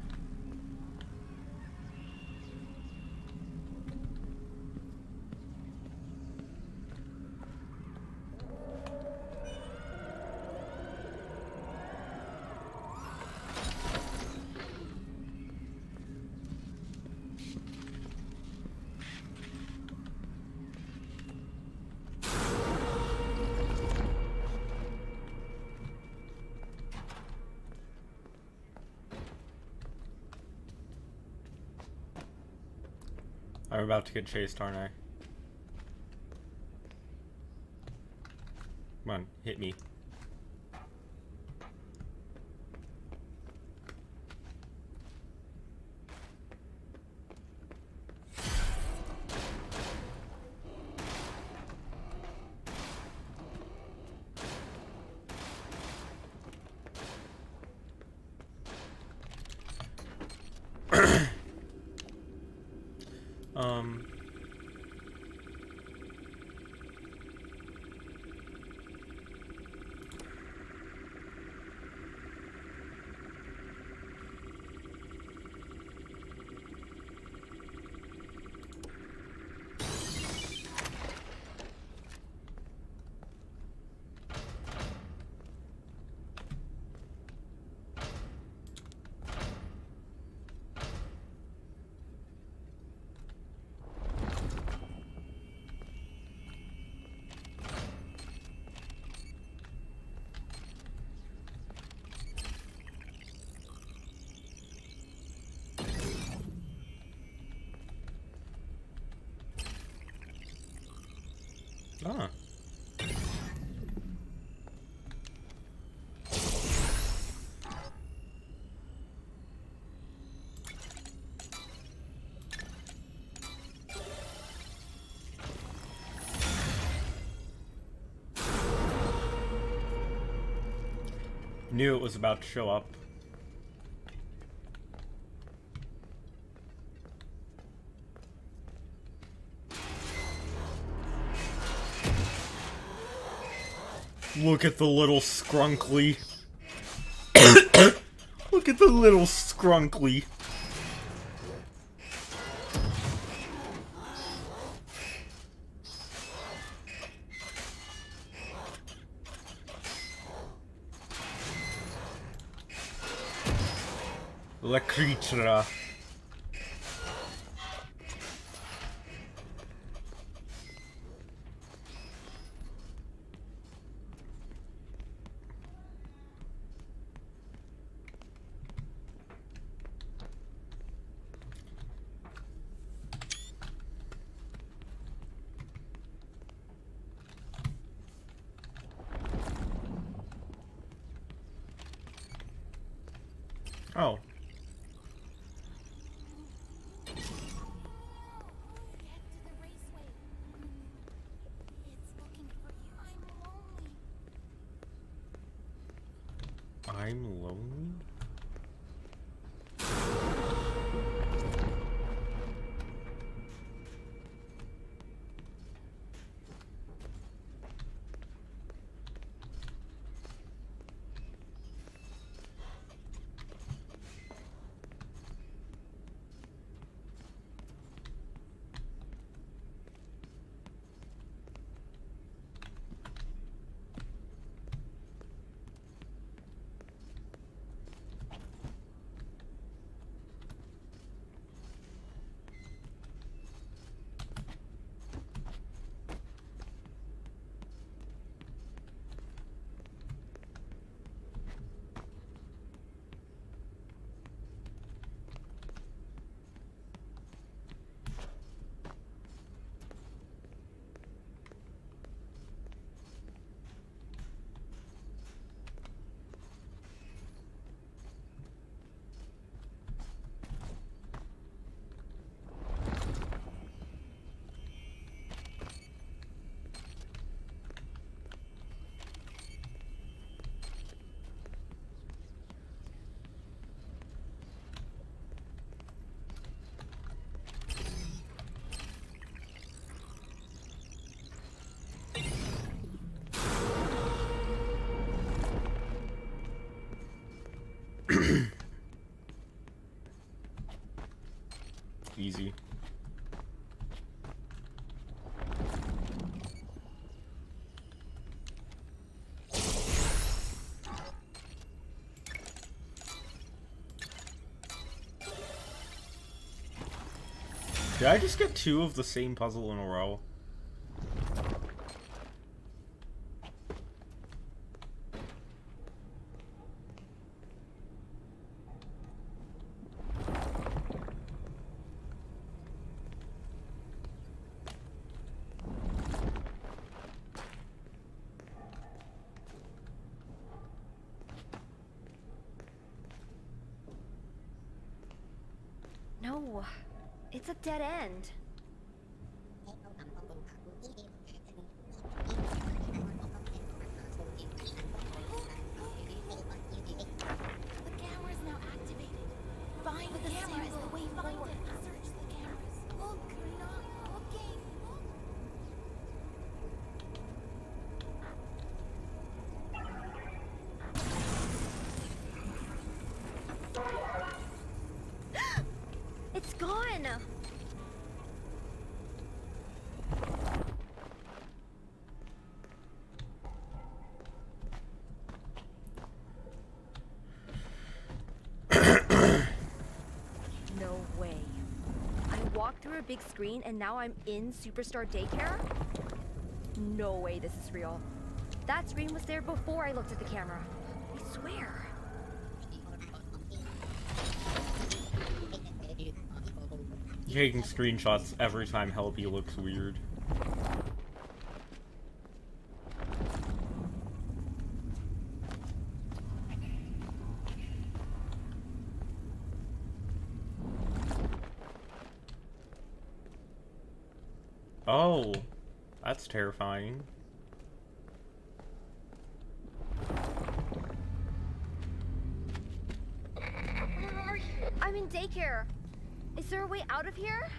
Speaker 1: I'm about to get chased, aren't I? Come on, hit me. Ah. Knew it was about to show up. Look at the little scrunkly. Look at the little scrunkly. La creature. Oh. I'm lonely? Easy. Did I just get 2 of the same puzzle in a row?
Speaker 15: It's a dead end.
Speaker 14: The camera is now activated. Find the camera is the way forward. Search the cameras. Look, you're not looking.
Speaker 15: It's gone! No way. I walked through a big screen and now I'm in Superstar Daycare? No way this is real. That screen was there before I looked at the camera. I swear.
Speaker 1: Taking screenshots every time Helpy looks weird. Oh, that's terrifying.
Speaker 14: Where are you?
Speaker 15: I'm in daycare. Is there a way out of here?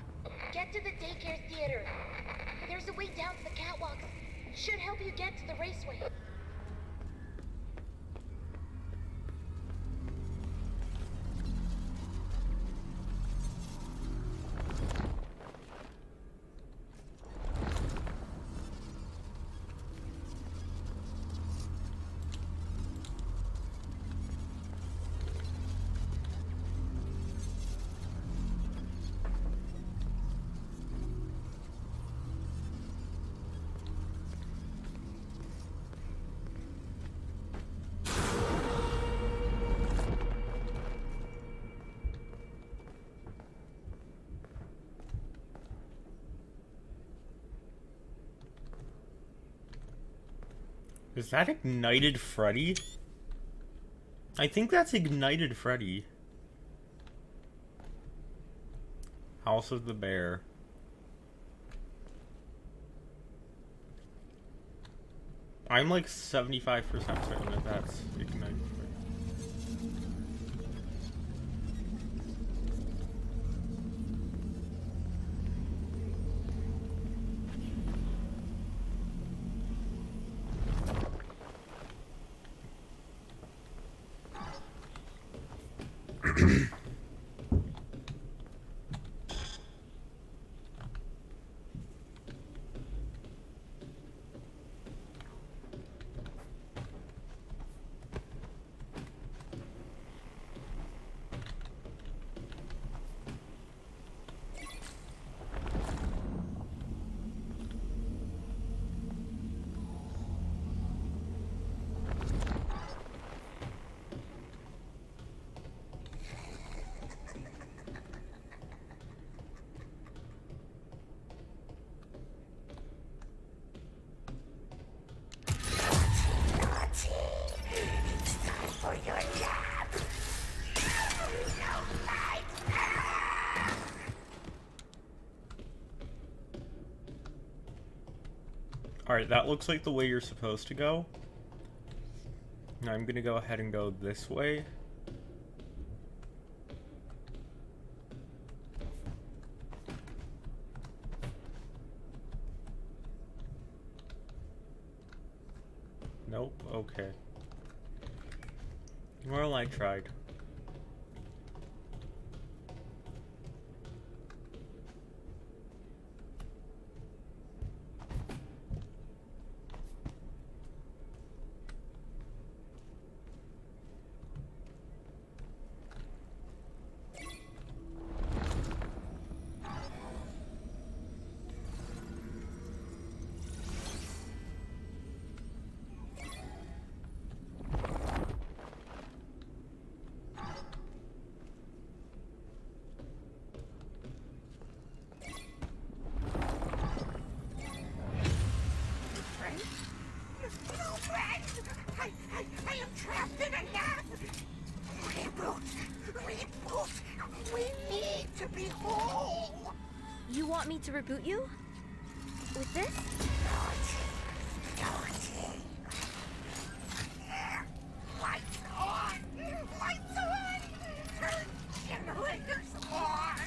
Speaker 14: Get to the daycare theater. There's a way down to the catwalks. Should help you get to the raceway.
Speaker 1: Is that Ignited Freddy? I think that's Ignited Freddy. House of the Bear. I'm like 75% certain that that's Ignited Freddy. Alright, that looks like the way you're supposed to go. Now I'm gonna go ahead and go this way. Nope, okay. Well, I tried.
Speaker 15: want me to reboot you? With this?
Speaker 17: Lights on! Lights on! Turn generators on!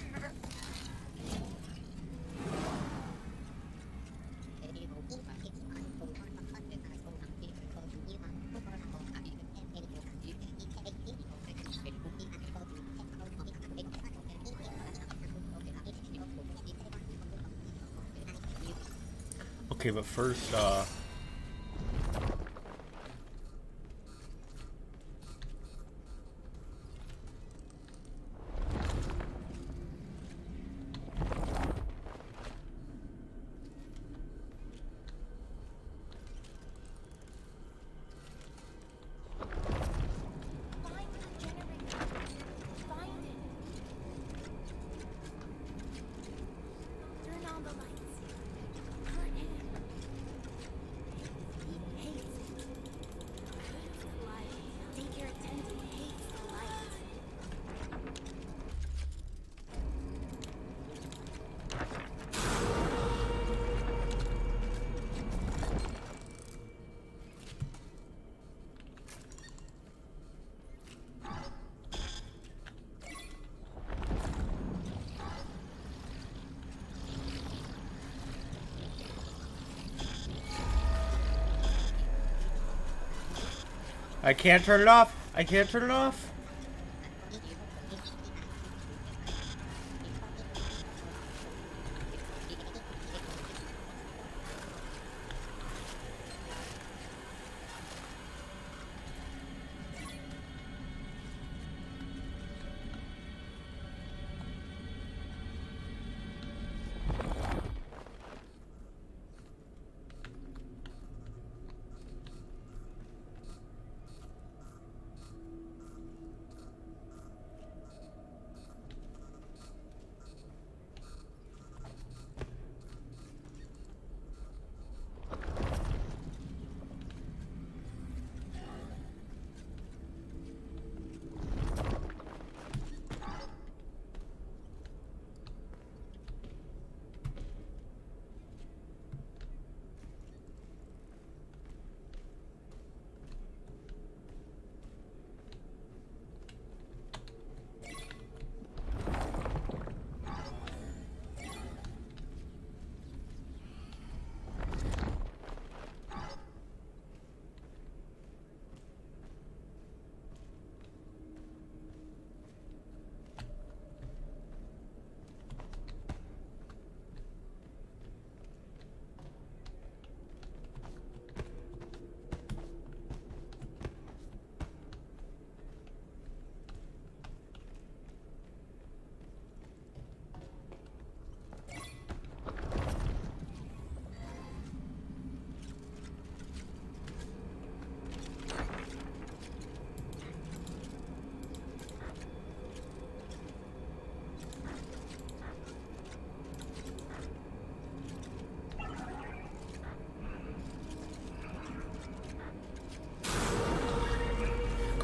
Speaker 1: Okay, but first,
Speaker 14: Turn on the lights. Hurt him. He hates it. Hates the light. Daycare attendant hates the light.
Speaker 1: I can't turn it off. I can't turn it off.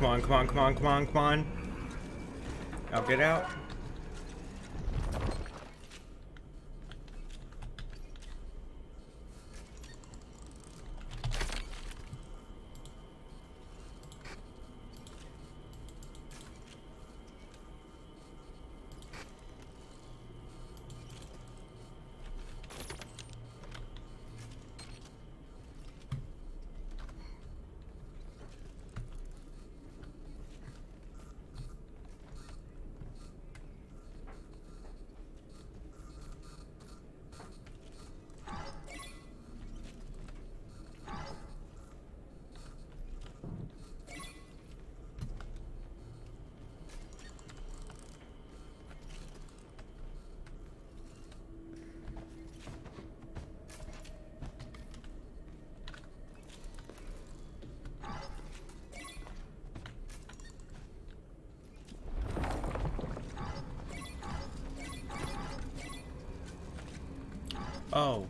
Speaker 1: Come on, come on, come on, come on, come on. Now get out. Oh.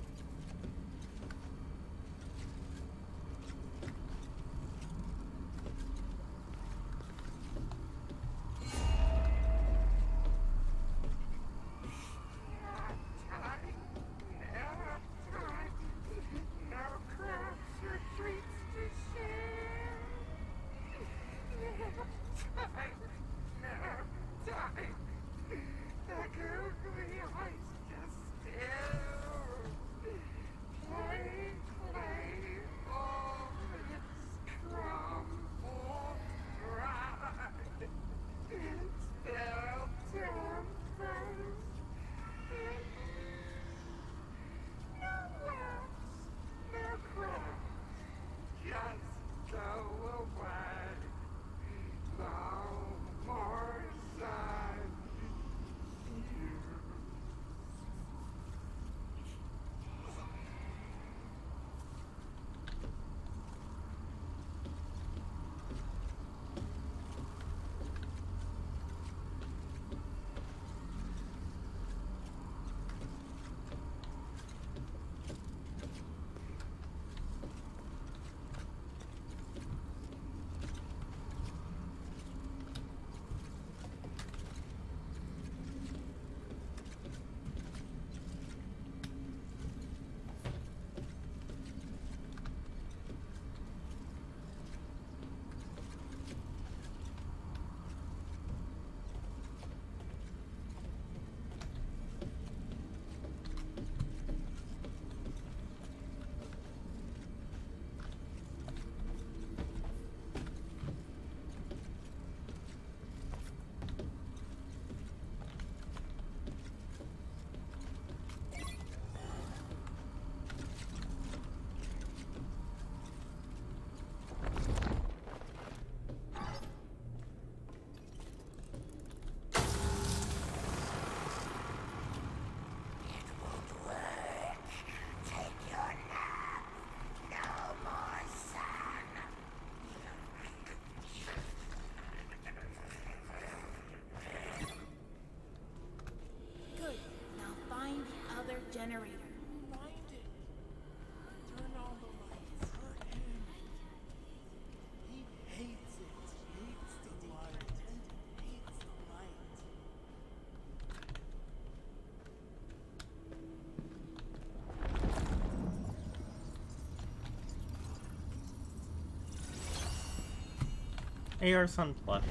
Speaker 1: AR Sun Plus.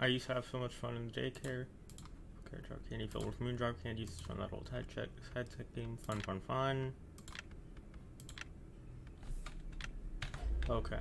Speaker 1: I used to have so much fun in the daycare. Okay, drop candy filled with moondrop candy. Used to fun that old head tech game. Fun, fun, fun. Okay.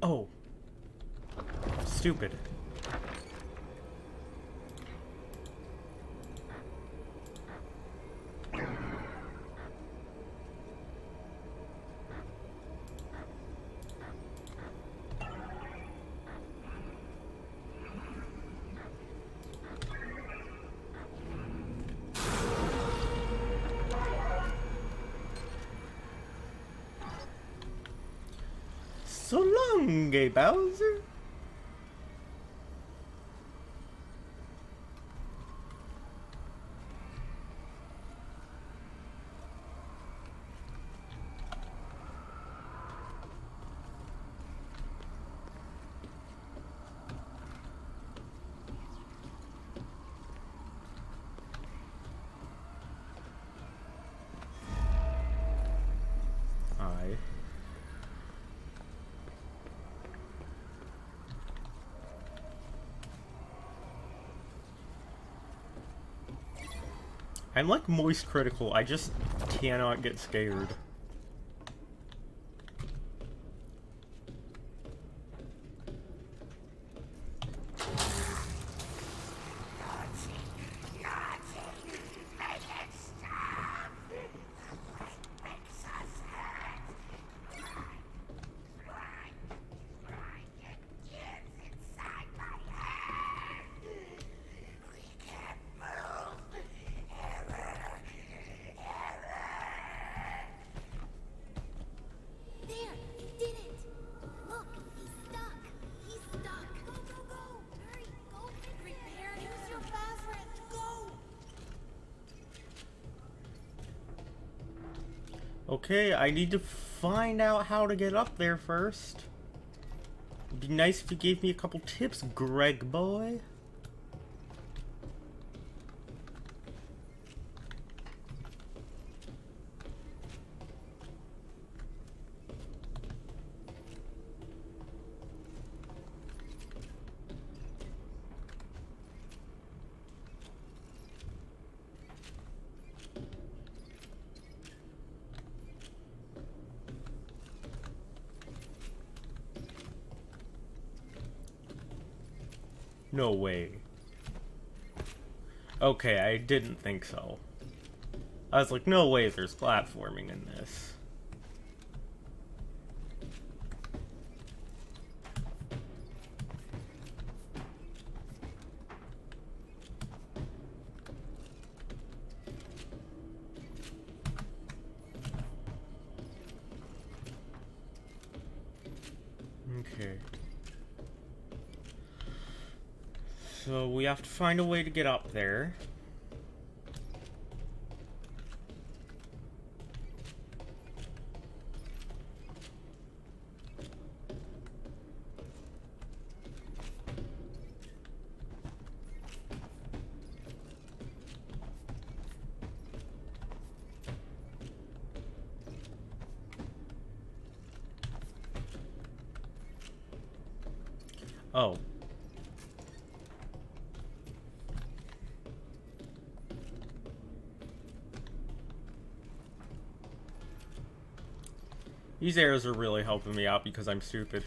Speaker 1: Oh. Stupid. So long, Gay Bowser. I'm like moist critical, I just cannot get scared. Okay, I need to find out how to get up there first. It'd be nice if you gave me a couple tips, Greg boy. No way. Okay, I didn't think so. I was like, no way there's platforming in this. Okay. So we have to find a way to get up there. Oh. These arrows are really helping me out because I'm stupid.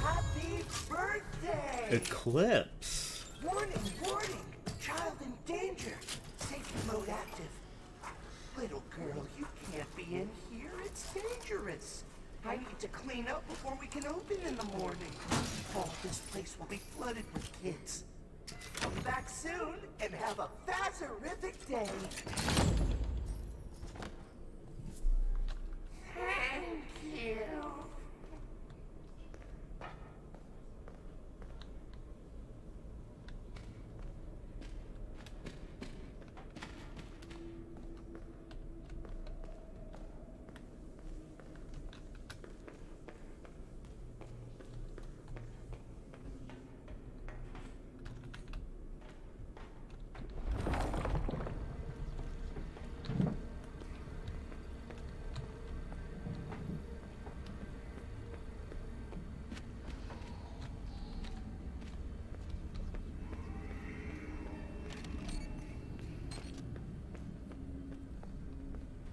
Speaker 17: Happy
Speaker 5: birthday!
Speaker 1: Eclipse.
Speaker 5: Warning, warning! Child in danger! Safety mode active. Little girl, you can't be in here. It's dangerous. I need to clean up before we can open in the morning. Oh, this place will be flooded with kids. Come back soon and have a Fazerific day. Thank you.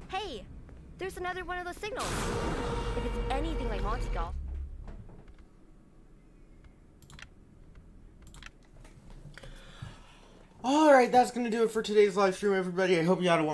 Speaker 15: Hey, there's another one of those signals. If it's anything like Monty Golf.
Speaker 1: Alright, that's gonna do it for today's live stream, everybody. I hope you had a